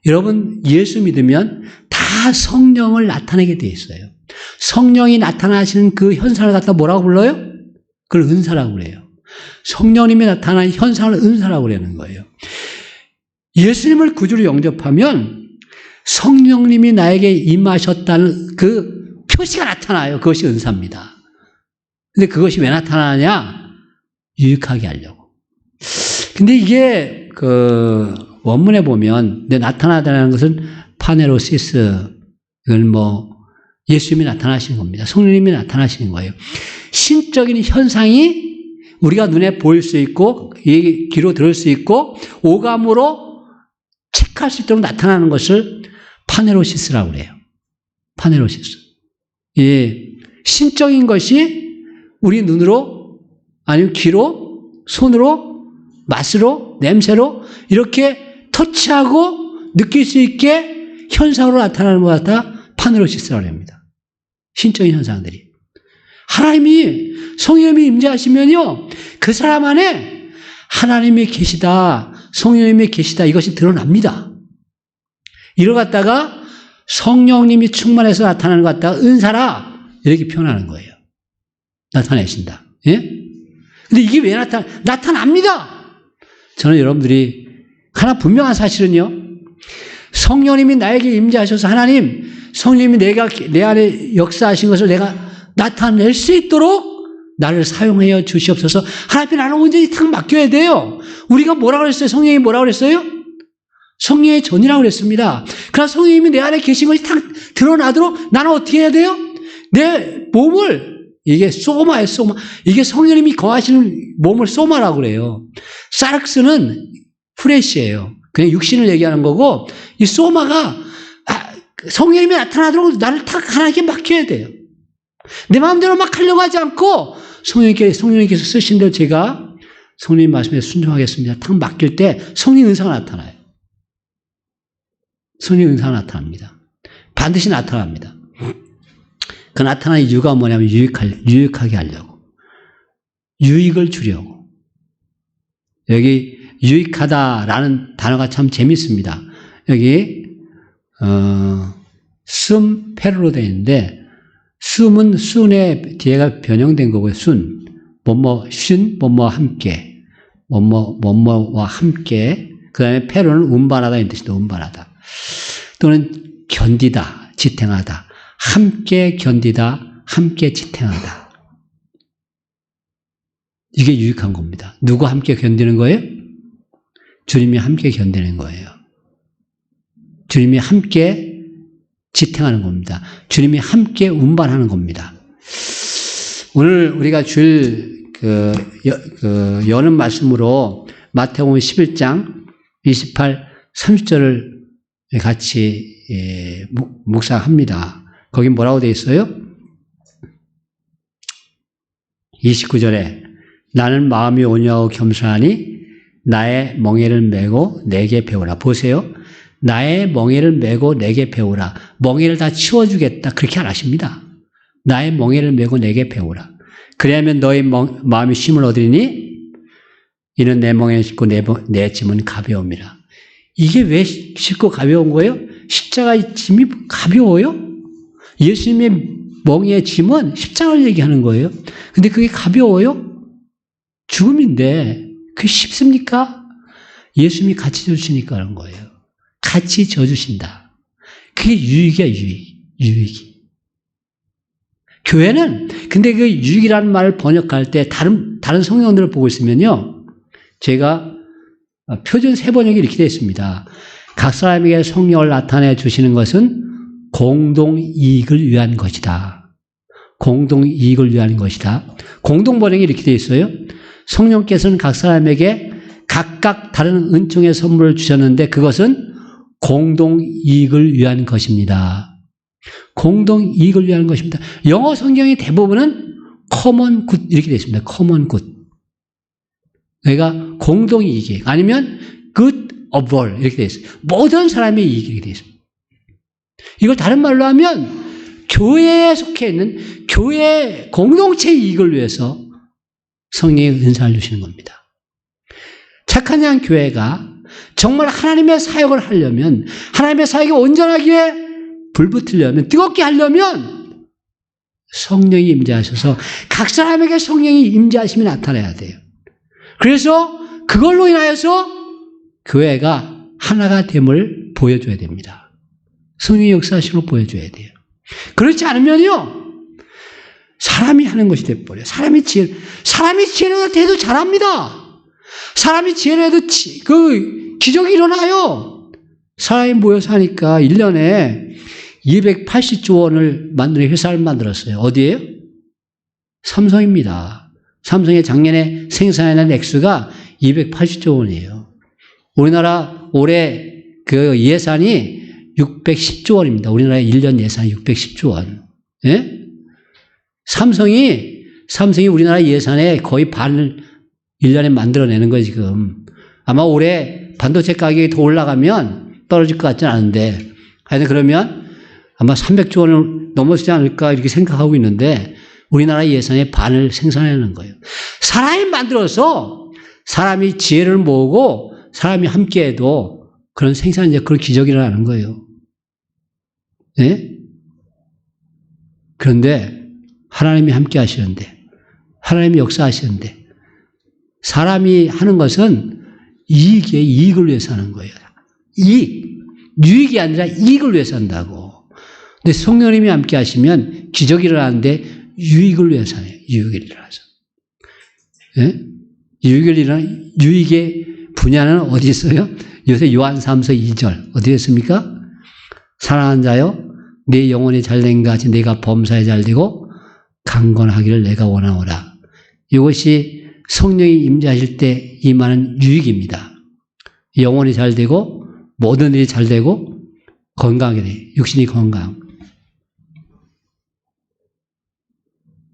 여러분, 예수 믿으면 다 성령을 나타내게 돼 있어요. 성령이 나타나시는 그 현상을 갖다 뭐라고 불러요? 그걸 은사라고 그래요. 성령님이 나타나는 현상을 은사라고 그러는 거예요. 예수님을 구주로 영접하면 성령님이 나에게 임하셨다는 그 표시가 나타나요. 그것이 은사입니다. 근데 그것이 왜 나타나냐? 유익하게 하려고. 근데 이게 원문에 보면 나타나다는 것은 파네로시스, 이건 예수님이 나타나시는 겁니다. 성령님이 나타나시는 거예요. 신적인 현상이 우리가 눈에 보일 수 있고 귀로 들을 수 있고 오감으로 체크할 수 있도록 나타나는 것을 파네로시스라고 그래요. 파네로시스. 예, 신적인 것이 우리 눈으로 아니면 귀로 손으로 맛으로 냄새로 이렇게 터치하고 느낄 수 있게 현상으로 나타나는 것 같아 파네로시스라고 합니다. 신적인 현상들이. 하나님이 성령님이 임재하시면요, 그 사람 안에 하나님이 계시다, 성령님이 계시다, 이것이 드러납니다. 이걸 갖다가 성령님이 충만해서 나타나는 것 같다가 은사라 이렇게 표현하는 거예요. 나타내신다. 예? 근데 이게 왜 나타납니다. 저는 여러분들이 하나 분명한 사실은요, 성령님이 나에게 임재하셔서 하나님, 성령님이 내 안에 역사하신 것을 내가 나타낼 수 있도록 나를 사용하여 주시옵소서. 하나님, 나는 온전히 탁 맡겨야 돼요. 우리가 뭐라고 그랬어요? 성령이 뭐라고 그랬어요? 성령의 전이라고 그랬습니다. 그러나 성령님이 내 안에 계신 것이 탁 드러나도록 나는 어떻게 해야 돼요? 내 몸을, 이게 소마예요, 소마. 이게 성령님이 거하시는 몸을 소마라고 그래요. 사르크스는 프레시예요. 그냥 육신을 얘기하는 거고, 이 소마가 성령님이 나타나도록 나를 탁 하나님께 맡겨야 돼요. 내 마음대로 막 하려고 하지 않고 성령님께서 쓰신 대로 제가 성령님 말씀에 순종하겠습니다. 탁 맡길 때 성령 은사가 나타나요. 성령 은사가 나타납니다. 반드시 나타납니다. 그 나타나는 이유가 뭐냐면 유익하게 하려고. 유익을 주려고. 여기 유익하다라는 단어가 참 재밌습니다. 여기 페르로 되어 있는데 숨은 순의 뒤에가 변형된 거고요. 순, 뭐뭐 함께, 뭐뭐와 함께. 그 다음에 페르는 운반하다 이런 뜻이다. 운반하다. 또는 견디다, 지탱하다. 함께 견디다, 함께 지탱하다. 이게 유익한 겁니다. 누구 함께 견디는 거예요? 주님이 함께 견디는 거예요. 주님이 함께 지탱하는 겁니다. 주님이 함께 운반하는 겁니다. 오늘 우리가 여는 말씀으로 마태복음 11장 28, 30절을 같이 묵상합니다. 거기 뭐라고 되어 있어요? 29절에 나는 마음이 온유하고 겸손하니 나의 멍에를 메고 내게 배우라. 보세요. 나의 멍에를 메고 내게 배우라. 멍에를 다 치워주겠다. 그렇게 안 하십니다. 나의 멍에를 메고 내게 배우라. 그래야면 너의 마음이 쉼을 얻으리니 이는 내 멍에는 쉽고 내 짐은 가벼움이라. 이게 왜 쉽고 가벼운 거예요? 십자가의 짐이 가벼워요? 예수님의 멍에의 짐은 십자가를 얘기하는 거예요. 근데 그게 가벼워요? 죽음인데 그게 쉽습니까? 예수님이 같이 져주시니까 그런 거예요. 같이 져주신다. 그게 유익이야, 유익이. 교회는 근데 그 유익이라는 말을 번역할 때 다른 성경들을 보고 있으면요. 제가 표준 세번역이 이렇게 되어 있습니다. 각 사람에게 성령을 나타내 주시는 것은 공동 이익을 위한 것이다. 공동 이익을 위한 것이다. 공동 번역이 이렇게 되어 있어요. 성령께서는 각 사람에게 각각 다른 은총의 선물을 주셨는데 그것은 공동 이익을 위한 것입니다. 공동 이익을 위한 것입니다. 영어 성경의 대부분은 common good 이렇게 되어 있습니다. common good. 그러니까 공동 이익 아니면 good of all 이렇게 되어 있어요. 모든 사람의 이익이 이렇게 되어 있습니다. 이걸 다른 말로 하면 교회에 속해 있는 교회 공동체의 이익을 위해서 성령의 은사를 주시는 겁니다. 착한 양 교회가 정말 하나님의 사역을 하려면 하나님의 사역이 온전하게 불붙으려면 뜨겁게 하려면 성령이 임재하셔서 각 사람에게 성령이 임재하심이 나타나야 돼요. 그래서 그걸로 인하여서 교회가 하나가 됨을 보여줘야 됩니다. 성령의 역사심으로 보여줘야 돼요. 그렇지 않으면요 사람이 하는 것이 돼버려요. 사람이 지혜로 돼도 잘합니다. 사람이 지혜로 해도 기적이 일어나요. 사람이 모여서 하니까 1년에 280조 원을 만드는 회사를 만들었어요. 어디예요? 삼성입니다. 삼성의 작년에 생산해낸 액수가 280조 원이에요. 우리나라 올해 그 예산이 610조 원입니다. 우리나라의 1년 예산이 610조 원. 예? 삼성이 우리나라 예산의 거의 반을 1년에 만들어내는 거예요, 지금. 아마 올해 반도체 가격이 더 올라가면 떨어질 것 같지는 않은데, 하여튼 그러면 아마 300조 원을 넘어서지 않을까 이렇게 생각하고 있는데, 우리나라 예산의 반을 생산하는 거예요. 사람이 만들어서 사람이 지혜를 모으고 사람이 함께해도 그런 그런 기적이 일어나는 거예요. 네? 그런데 하나님이 함께 하시는데, 하나님이 역사하시는데, 사람이 하는 것은 이익을 위해서 하는 거예요. 유익이 아니라 이익을 위해서 한다고. 근데 성령님이 함께 하시면 기적이 일어나는데 유익을 위해서 하네요. 유익을 일어나서. 예? 유익의 분야는 어디 있어요? 요새 요한 3서 2절. 어디에 있습니까? 사랑하는 자여, 내 영혼이 잘된 것 같이 내가 범사에 잘되고 강건하기를 내가 원하오라. 이것이 성령이 임재하실 때 임하는 유익입니다. 영혼이 잘되고 모든 일이 잘되고 건강하게 돼. 육신이 건강.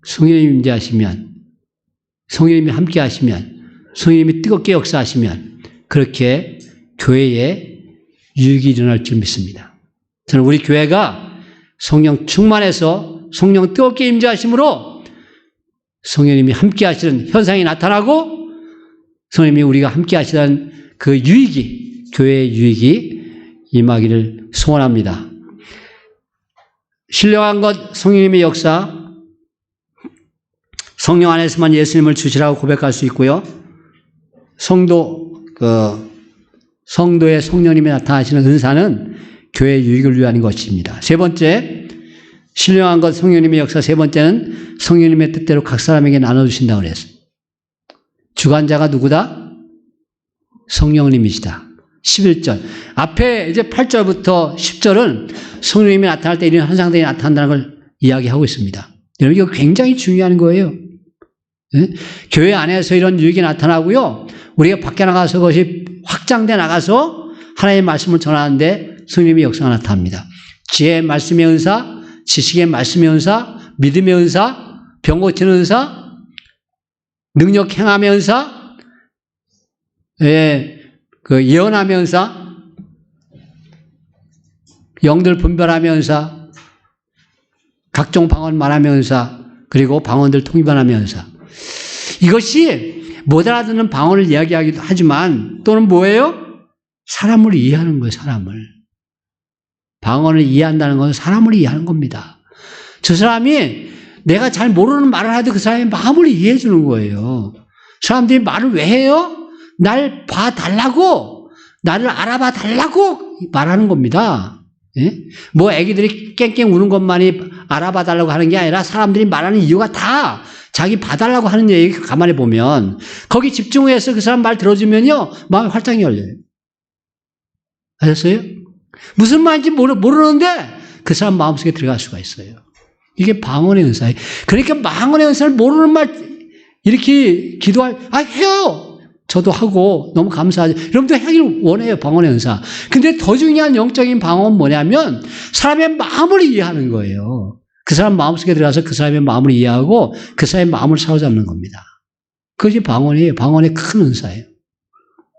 성령님이 임재하시면, 성령님이 함께 하시면, 성령님이 뜨겁게 역사하시면 그렇게 교회에 유익이 일어날 줄 믿습니다. 저는 우리 교회가 성령 충만해서 성령 뜨겁게 임재하심으로 성령님이 함께 하시는 현상이 나타나고 성령님이 우리가 함께 하시는 그 유익이, 교회의 유익이 임하기를 소원합니다. 신령한 것 성령님의 역사, 성령 안에서만 예수님을 주시라고 고백할 수 있고요. 성도의 성령님이 나타나시는 은사는 교회의 유익을 위한 것입니다. 세 번째, 신령한 것 성령님의 역사 세 번째는 성령님의 뜻대로 각 사람에게 나눠주신다고 그랬어요. 주관자가 누구다? 성령님이시다. 11절. 앞에 이제 8절부터 10절은 성령님이 나타날 때 이런 현상들이 나타난다는 걸 이야기하고 있습니다. 여러분, 이거 굉장히 중요한 거예요. 네? 교회 안에서 이런 유익이 나타나고요. 우리가 밖에 나가서 그것이 확장돼 나가서 하나님의 말씀을 전하는데 성령님의 역사가 나타납니다. 지혜의 말씀의 은사, 지식의 말씀의 은사, 믿음의 은사, 병 고치는 은사, 능력 행함의 은사, 예언함의 은사, 영들 분별함의 은사, 각종 방언 말함의 은사, 그리고 방언들 통변함의 은사. 이것이 못 알아듣는 방언을 이야기하기도 하지만 또는 뭐예요? 사람을 이해하는 거예요, 사람을. 방언을 이해한다는 것은 사람을 이해하는 겁니다. 저 사람이 내가 잘 모르는 말을 하도 그 사람의 마음을 이해해 주는 거예요. 사람들이 말을 왜 해요? 날 봐달라고, 나를 알아봐 달라고 말하는 겁니다. 예? 뭐 애기들이 깽깽 우는 것만이 알아봐 달라고 하는 게 아니라 사람들이 말하는 이유가 다 자기 봐달라고 하는 얘기 가만히 보면 거기 집중해서 그 사람 말 들어주면요 마음이 활짝 열려요. 아셨어요? 무슨 말인지 모르는데 그 사람 마음속에 들어갈 수가 있어요. 이게 방언의 은사예요. 그러니까 방언의 은사를 모르는 말 이렇게 해요. 저도 하고 너무 감사하죠. 여러분도 하길 원해요, 방언의 은사. 근데 더 중요한 영적인 방언은 뭐냐면 사람의 마음을 이해하는 거예요. 그 사람 마음속에 들어가서 그 사람의 마음을 이해하고 그 사람의 마음을 사로잡는 겁니다. 그것이 방언이에요. 방언의 큰 은사예요.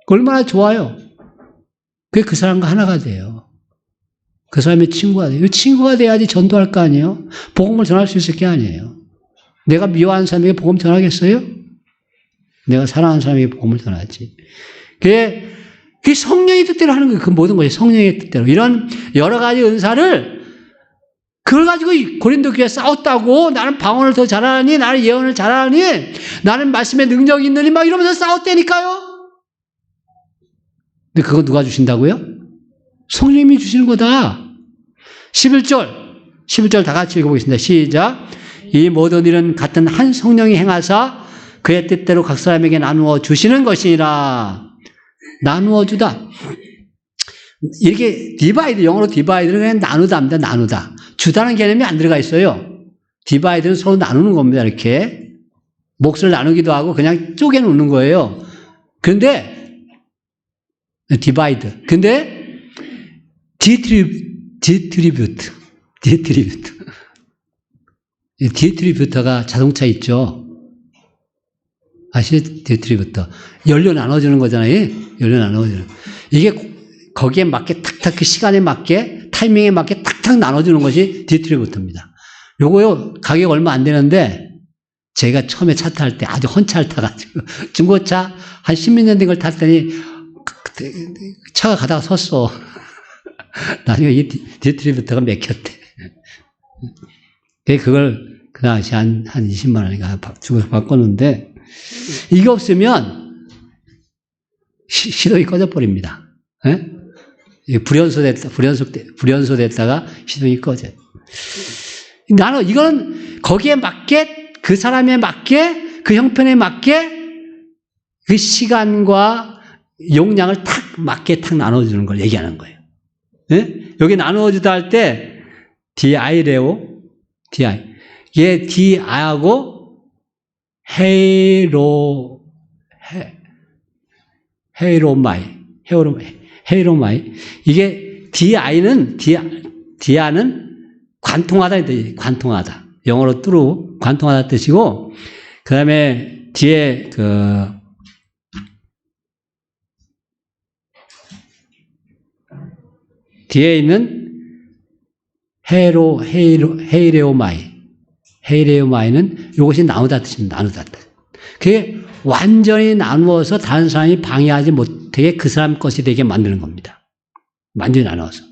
얼마나 좋아요. 그게 그 사람과 하나가 돼요. 그 사람의 친구가 돼요. 친구가 돼야지 전도할 거 아니에요? 복음을 전할 수 있을 게 아니에요. 내가 미워하는 사람에게 복음 전하겠어요? 내가 사랑하는 사람에게 복음을 전하지. 그게 성령의 뜻대로 하는 거예요. 그 모든 것이 성령의 뜻대로. 이런 여러 가지 은사를 그걸 가지고 고린도 교회에 싸웠다고 나는 방언을 더 잘하니 나는 예언을 잘하니 나는 말씀에 능력이 있느니 막 이러면서 싸웠다니까요. 근데 그거 누가 주신다고요? 성령님이 주시는 거다. 11절 다 같이 읽어보겠습니다. 시작. 이 모든 일은 같은 한 성령이 행하사 그의 뜻대로 각 사람에게 나누어 주시는 것이니라. 나누어 주다. 이렇게 디바이드, 영어로 디바이드는 그냥 나누다입니다. 나누다. 주다는 개념이 안 들어가 있어요. 디바이드는 서로 나누는 겁니다. 이렇게. 몫을 나누기도 하고 그냥 쪼개 놓는 거예요. 그런데 디바이드. 근데 디트리뷰트. 디트리뷰터가 자동차 있죠. 아시죠? 디트리뷰터. 연료 나눠주는 거잖아요. 연료 나눠주는. 이게 거기에 맞게 탁탁 그 시간에 맞게 타이밍에 맞게 탁탁 나눠주는 것이 디트리뷰터입니다. 요거요 가격 얼마 안 되는데 제가 처음에 차 탈 때 아주 헌차를 타가지고 중고차 한 10몇 년 된 걸 탔더니 차가 가다가 섰어. 나중에 이 디트리뷰터가 맥혔대. 그걸 그 당시 한 20만 원인가 주고 바꿨는데 이게 없으면 시동이 꺼져버립니다. 예? 불연소 됐다가 시동이 꺼져요. 나는 이거는 거기에 맞게 그 사람에 맞게 그 형편에 맞게 그 시간과 용량을 탁 맞게 탁 나눠주는 걸 얘기하는 거예요. 예? 여기 나누어주다 할 때 DI래요. DI. 얘 DI하고 헤이로마이. 이게 DI는 관통하다 뜻이에요. 관통하다. 영어로 뚜루 관통하다 뜻이고 그 다음에 뒤에 뒤에 있는 헤이레오마이. 헤이레오마이는 이것이 나누다 뜻입니다. 나누다 뜻. 그게 완전히 나누어서 다른 사람이 방해하지 못하게 그 사람 것이 되게 만드는 겁니다. 완전히 나누어서.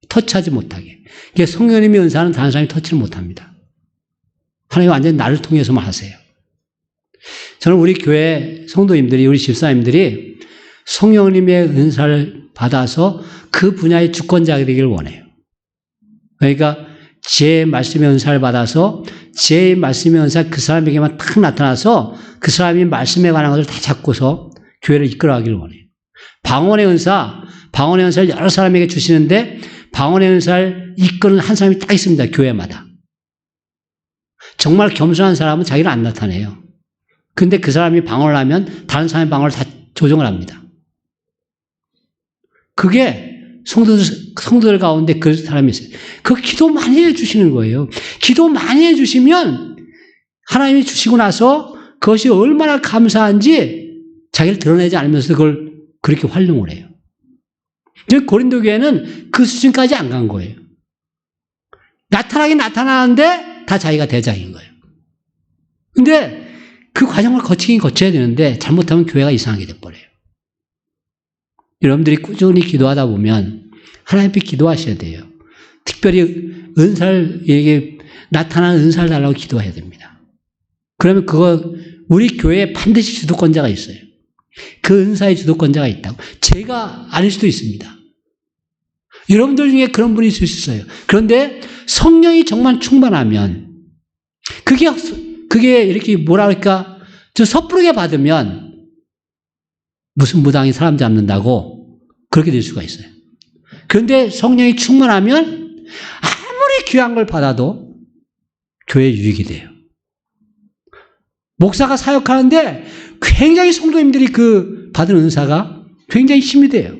터치하지 못하게. 그게 성령님의 은사는 다른 사람이 터치를 못합니다. 하나님 완전히 나를 통해서만 하세요. 저는 우리 교회 성도님들이, 우리 집사님들이 성령님의 은사를 받아서 그 분야의 주권자가 되기를 원해요. 그러니까 제 말씀의 은사를 받아서 제 말씀의 은사 그 사람에게만 탁 나타나서 그 사람이 말씀에 관한 것을 다 잡고서 교회를 이끌어가기를 원해요. 방언의 은사를 여러 사람에게 주시는데 방언의 은사를 이끄는 한 사람이 딱 있습니다. 교회마다. 정말 겸손한 사람은 자기를 안 나타내요. 근데 그 사람이 방언을 하면 다른 사람의 방언을 다 조정을 합니다. 그게 성도들 가운데 그 사람이 있어요. 그 기도 많이 해주시는 거예요. 기도 많이 해주시면 하나님이 주시고 나서 그것이 얼마나 감사한지 자기를 드러내지 않으면서 그걸 그렇게 활용을 해요. 고린도 교회는 그 수준까지 안 간 거예요. 나타나긴 나타나는데 다 자기가 대장인 거예요. 근데 그 과정을 거치긴 거쳐야 되는데 잘못하면 교회가 이상하게 돼버려요. 여러분들이 꾸준히 기도하다 보면 하나님 앞에 기도하셔야 돼요. 특별히 은사를, 나타나는 은사를 달라고 기도해야 됩니다. 그러면 우리 교회에 반드시 주도권자가 있어요. 그 은사의 주도권자가 있다고. 제가 아닐 수도 있습니다. 여러분들 중에 그런 분이 있을 수 있어요. 그런데 성령이 정말 충만하면 그게 이렇게 뭐라 그럴까, 섣부르게 받으면 무슨 무당이 사람 잡는다고 그렇게 될 수가 있어요. 그런데 성령이 충만하면 아무리 귀한 걸 받아도 교회에 유익이 돼요. 목사가 사역하는데 굉장히 성도님들이 그 받은 은사가 굉장히 힘이 돼요.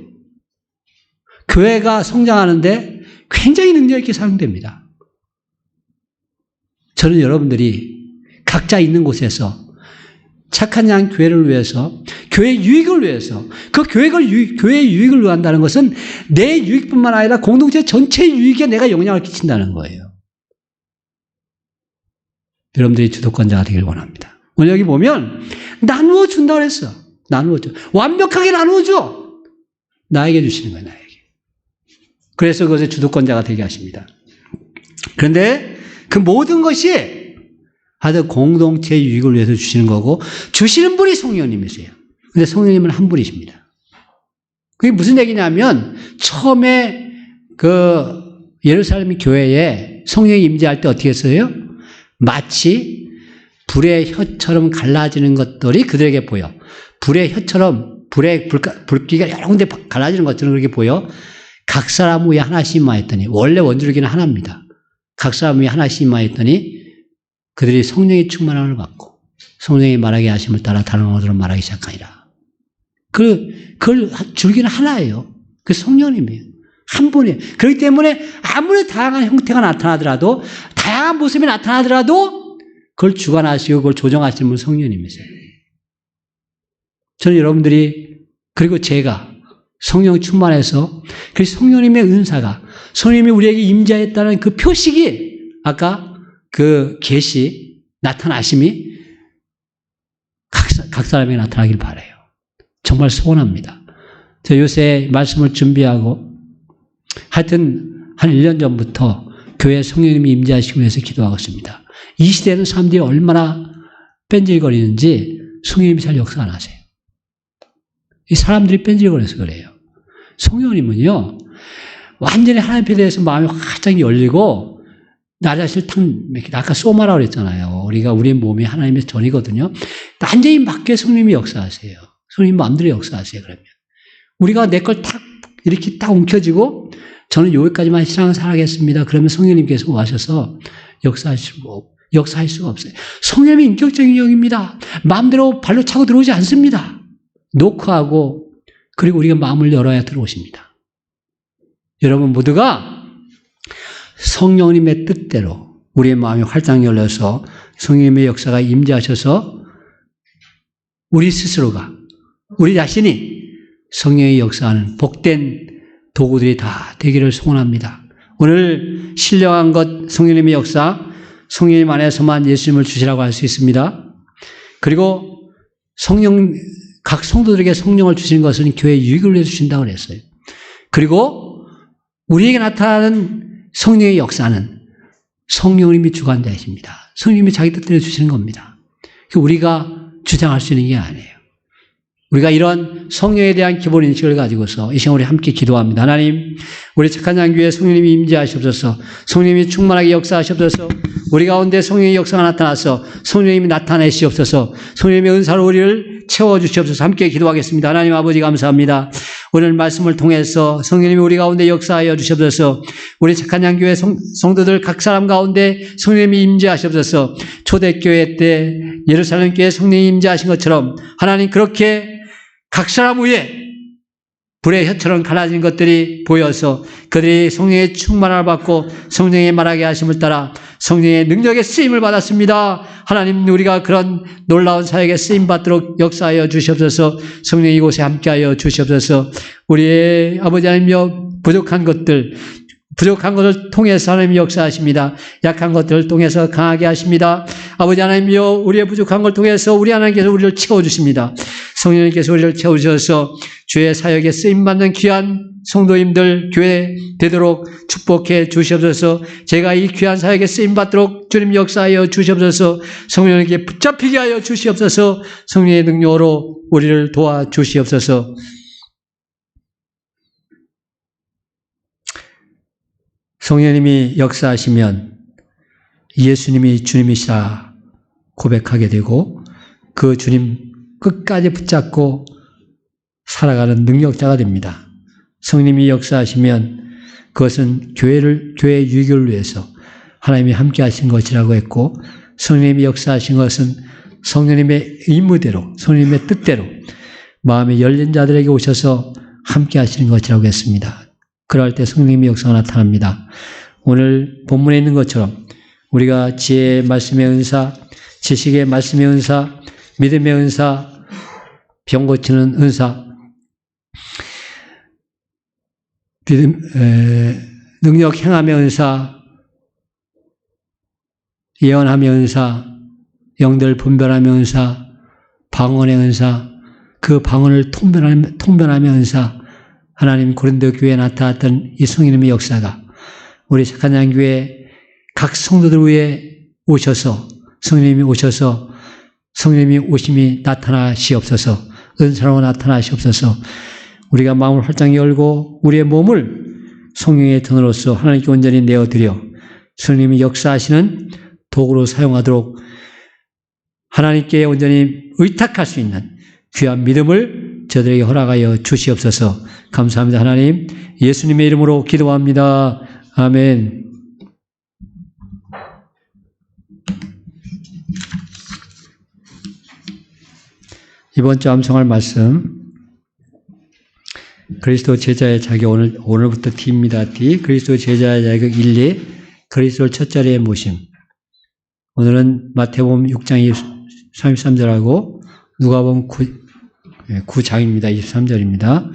교회가 성장하는데 굉장히 능력 있게 사용됩니다. 저는 여러분들이 각자 있는 곳에서 착한 양 교회를 위해서, 교회 유익을 위해서, 그 교회의 유익을 위한다는 것은 내 유익뿐만 아니라 공동체 전체의 유익에 내가 영향을 끼친다는 거예요. 여러분들이 주도권자가 되길 원합니다. 오늘 여기 보면 나누어 준다고 했어. 나누어 줘. 완벽하게 나누어 줘. 나에게 주시는 거예요. 나에게. 그래서 그것의 주도권자가 되게 하십니다. 그런데 그 모든 것이 하여튼 공동체의 유익을 위해서 주시는 거고, 주시는 분이 성령님이세요. 근데 성령님은 한 분이십니다. 그게 무슨 얘기냐면, 처음에 예루살렘 교회에 성령이 임재할 때 어떻게 했어요? 마치 불의 혀처럼 갈라지는 것들이 그들에게 보여. 불의 혀처럼, 불기가 여러 군데 갈라지는 것처럼 그렇게 보여. 각 사람 위에 하나씩 임하였더니, 원래 원줄기는 하나입니다. 각 사람 위에 하나씩 임하였더니 그들이 성령의 충만함을 받고 성령이 말하게 하심을 따라 다른 언어로 말하기 시작하니라. 그걸 줄기는 하나예요. 그 성령님이에요. 한 분이에요. 그렇기 때문에 아무리 다양한 형태가 나타나더라도, 다양한 모습이 나타나더라도 그걸 주관하시고 그걸 조정하시는 분은 성령님이세요. 저는 여러분들이, 그리고 제가 성령 충만해서 그 성령님의 은사가, 성령님이 우리에게 임재했다는 그 표식이, 아까 그 계시, 나타나심이 각 사람에게 나타나길 바라요. 정말 소원합니다. 저 요새 말씀을 준비하고 하여튼 한 1년 전부터 교회 성령님이 임재하시기 위해서 기도하고 있습니다. 이 시대는 사람들이 얼마나 뺀질거리는지 성령님이 잘 역사 안 하세요. 이 사람들이 뺀질거려서 그래요. 성령님은요, 완전히 하나님 앞에 대해서 마음이 활짝 열리고, 나 자신을 아까 소마라고 그랬잖아요. 우리 몸이 하나님의 전이거든요. 완전히 맞게 성령님이 역사하세요. 성령님 마음대로 역사하세요, 그러면. 우리가 내 걸 이렇게 딱 움켜쥐고, 저는 여기까지만 신앙을 살아가겠습니다. 그러면 성령님께서 오셔서 역사할 수가 없어요. 성령님이 인격적인 영입니다. 마음대로 발로 차고 들어오지 않습니다. 노크하고, 그리고 우리가 마음을 열어야 들어오십니다. 여러분 모두가 성령님의 뜻대로 우리의 마음이 활짝 열려서 성령님의 역사가 임재하셔서 우리 스스로가, 우리 자신이 성령의 역사하는 복된 도구들이 다 되기를 소원합니다. 오늘 신령한 것 성령님의 역사, 성령님 안에서만 예수님을 주시라고 할 수 있습니다. 그리고 각 성도들에게 성령을 주시는 것은 교회에 유익을 위해 주신다고 그랬어요. 그리고 우리에게 나타나는 성령의 역사는 성령님이 주관자이십니다. 성령님이 자기 뜻대로 주시는 겁니다. 우리가 주장할 수 있는 게 아니에요. 우리가 이런 성령에 대한 기본 인식을 가지고서 이 시간 우리 함께 기도합니다. 하나님, 우리 착한 장교회 성령님이 임재하시옵소서. 성령님이 충만하게 역사하시옵소서. 우리 가운데 성령의 역사가 나타나서 성령님이 나타내시옵소서. 성령님의 은사로 우리를 채워주시옵소서. 함께 기도하겠습니다. 하나님 아버지 감사합니다. 오늘 말씀을 통해서 성령님이 우리 가운데 역사하여 주시옵소서. 우리 착한 장교회 성도들 각 사람 가운데 성령님이 임재하시옵소서. 초대교회 때 예루살렘 교회 성령이 임재하신 것처럼 하나님 그렇게 각 사람 위에 불의 혀처럼 갈라진 것들이 보여서 그들이 성령의 충만함을 받고 성령의 말하게 하심을 따라 성령의 능력의 쓰임을 받았습니다. 하나님, 우리가 그런 놀라운 사역에 쓰임 받도록 역사하여 주시옵소서. 성령 이곳에 함께하여 주시옵소서. 우리의 아버지 하나님여 부족한 것을 통해서 하나님이 역사하십니다. 약한 것들을 통해서 강하게 하십니다. 아버지 하나님이여 우리의 부족한 걸 통해서 우리 하나님께서 우리를 채워주십니다. 성령님께서 우리를 채워주셔서 주의 사역에 쓰임받는 귀한 성도님들 교회 되도록 축복해 주시옵소서. 제가 이 귀한 사역에 쓰임받도록 주님 역사하여 주시옵소서. 성령님께 붙잡히게 하여 주시옵소서. 성령의 능력으로 우리를 도와주시옵소서. 성령님이 역사하시면 예수님이 주님이시라 고백하게 되고 그 주님 끝까지 붙잡고 살아가는 능력자가 됩니다. 성령님이 역사하시면 그것은 교회의 유익을 위해서 하나님이 함께 하신 것이라고 했고 성령님이 역사하신 것은 성령님의 의무대로 성령님의 뜻대로 마음이 열린 자들에게 오셔서 함께 하시는 것이라고 했습니다. 그럴 때 성령님의 역사가 나타납니다. 오늘 본문에 있는 것처럼 우리가 지혜의 말씀의 은사, 지식의 말씀의 은사, 믿음의 은사, 병 고치는 은사, 능력 행함의 은사, 예언함의 은사, 영들 분별함의 은사, 방언의 은사, 그 방언을 통변함의 은사, 하나님 고린도 교회에 나타났던 이 성령님의 역사가 우리 착한 장교회 각 성도들 위에 오셔서 성령님이 오셔서 성령님이 오심이 나타나시옵소서. 은사로 나타나시옵소서. 우리가 마음을 활짝 열고 우리의 몸을 성령의 등으로서 하나님께 온전히 내어드려 성령님이 역사하시는 도구로 사용하도록 하나님께 온전히 의탁할 수 있는 귀한 믿음을 저들에게 허락하여 주시옵소서. 감사합니다. 하나님, 예수님의 이름으로 기도합니다. 아멘. 이번 주 암송할 말씀, 그리스도 제자의 자격, 오늘부터 D입니다. D. 그리스도 제자의 자격 1, 2, 그리스도를 첫 자리에 모심. 오늘은 마태복음 6장 33절하고 누가복음 9장입니다. 23절입니다.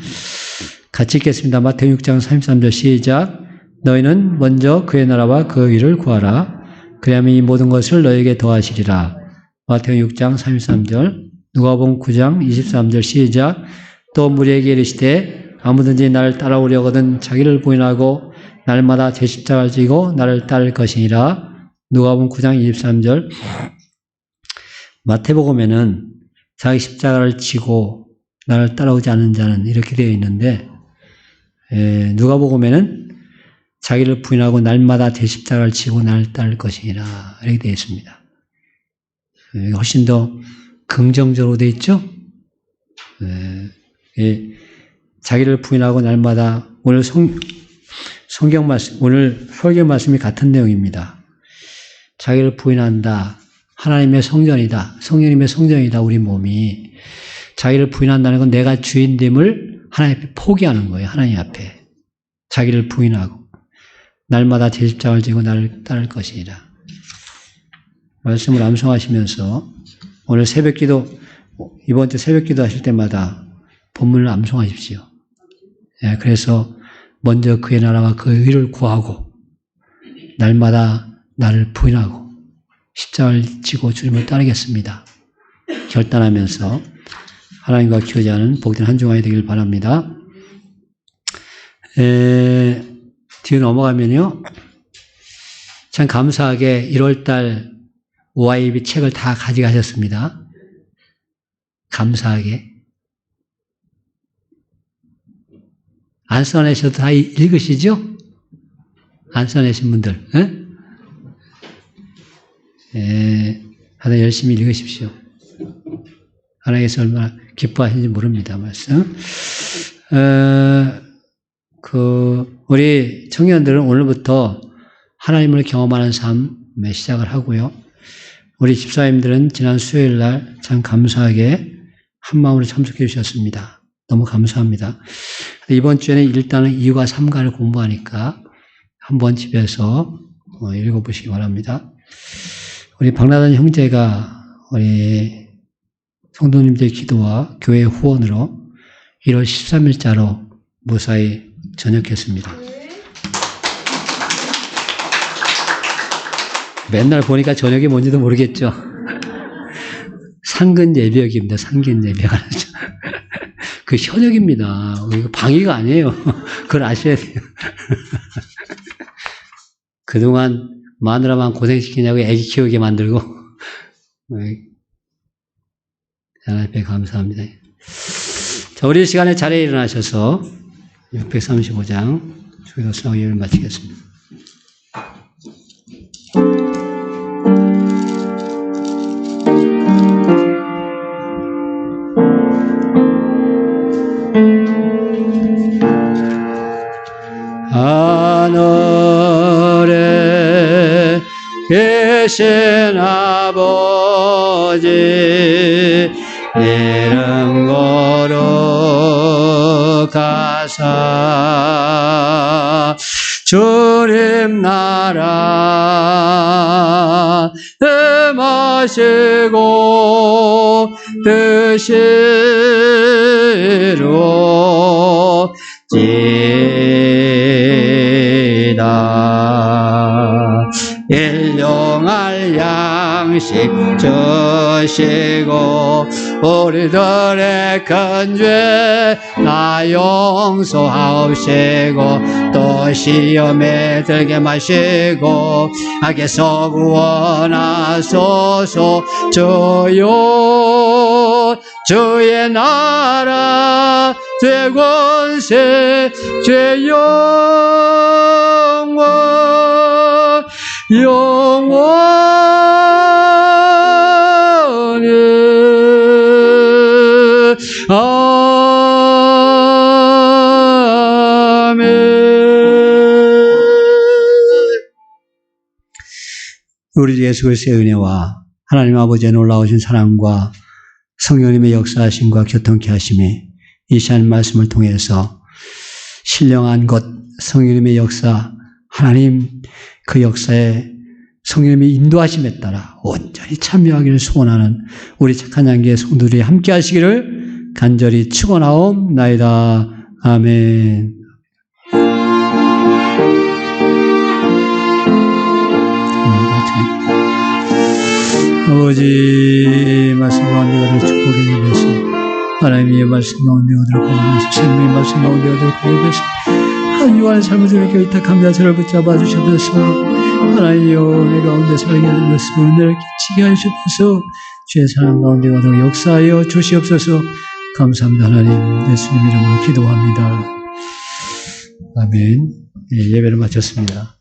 같이 읽겠습니다. 마태복음 6장 33절 시작. 너희는 먼저 그의 나라와 그 의를 구하라. 그리하면 이 모든 것을 너희에게 더하시리라. 마태복음 6장 33절, 누가복음 9장 23절 시작. 또 무리에게 이르시되 아무든지 나를 따라오려거든 자기를 부인하고 날마다 제 십자가를 지고 나를 따를 것이니라. 누가복음 9장 23절. 마태복음에는 자기 십자가를 지고 나를 따라오지 않는 자는 이렇게 되어 있는데 누가복음에는 자기를 부인하고 날마다 제 십자가를 지고 나를 따를 것이니라 이렇게 되어 있습니다. 훨씬 더 긍정적으로 되어 있죠? 자기를 부인하고 날마다 오늘 성경 말씀, 오늘 설교 말씀이 같은 내용입니다. 자기를 부인한다. 하나님의 성전이다. 성령님의 성전이다. 우리 몸이. 자기를 부인한다는 건 내가 주인됨을 하나님 앞에 포기하는 거예요. 하나님 앞에. 자기를 부인하고 날마다 제 십자가를 지고 나를 따를 것이니라. 말씀을 암송하시면서 오늘 새벽기도, 이번 주 새벽기도 하실 때마다 본문을 암송하십시오. 그래서 먼저 그의 나라와 그의 의를 구하고 날마다 나를 부인하고 십자가를 지고 주님을 따르겠습니다. 결단하면서 하나님과 교제하는 복된 한 주간이 되길 바랍니다. 뒤에 넘어가면요. 참 감사하게 1월달 OIB 책을 다 가져가셨습니다. 감사하게. 안 써내셔도 다 읽으시죠? 안 써내신 분들. 다들 열심히 읽으십시오. 하나님께서 얼마나 기뻐하시는지 모릅니다. 말씀. 우리 청년들은 오늘부터 하나님을 경험하는 삶에 시작을 하고요. 우리 집사님들은 지난 수요일 날 참 감사하게 한마음으로 참석해 주셨습니다. 너무 감사합니다. 이번 주에는 일단은 2과 3가를 공부하니까 한번 집에서 읽어보시기 바랍니다. 우리 박나단 형제가 우리 성도님들의 기도와 교회 후원으로 1월 13일자로 무사히 전역했습니다. 맨날 보니까 저녁이 뭔지도 모르겠죠. 상근 예배역입니다. 상근 예배가. 그 현역입니다. 이거 방위가 아니에요. 그걸 아셔야 돼요. 그동안 마누라만 고생시키냐고 애기 키우게 만들고. 하나님 감사합니다. 자, 우리 시간에 자리에 일어나셔서 635장 주기도 수납 예배를 마치겠습니다. 하늘에 계신 아버지 이름 거룩하사 주님 나라 임하시고 뜻이로 지다 일용할 양식 주시고 우리들의 큰 죄 나 용서하옵시고 또 시험에 들게 마시고 악에서 구원하소서. 주여 주의 나라 주의 권세 주의 영원 영원히 아멘. 우리 예수 그리스도의 은혜와 하나님 아버지의 놀라우신 사랑과 성령님의 역사하심과 교통케 하심이 이 시간 말씀을 통해서 신령한 것 성령님의 역사 하나님 그 역사에 성령님의 인도하심에 따라 온전히 참여하기를 소원하는 우리 착한 양계의 성도들이 함께 하시기를 간절히 축원하옵나이다. 아멘. 아버지 말씀 가운데 가득 축복의 입에서 하나님의 말씀 가운데 가득 가져가서 생명의 말씀 가운데 가득 가져가서 한 유한의 삶을 저렇게 의탁합니다. 저를 붙잡아 주셔서 하나님여 내 가운데 살게 하는 것을 은혜를 끼치게 하셔서 주의 사랑 가운데 가득 역사하여 주시옵소서. 감사합니다. 하나님 예수님 이름으로 기도합니다. 아멘. 예배를 마쳤습니다.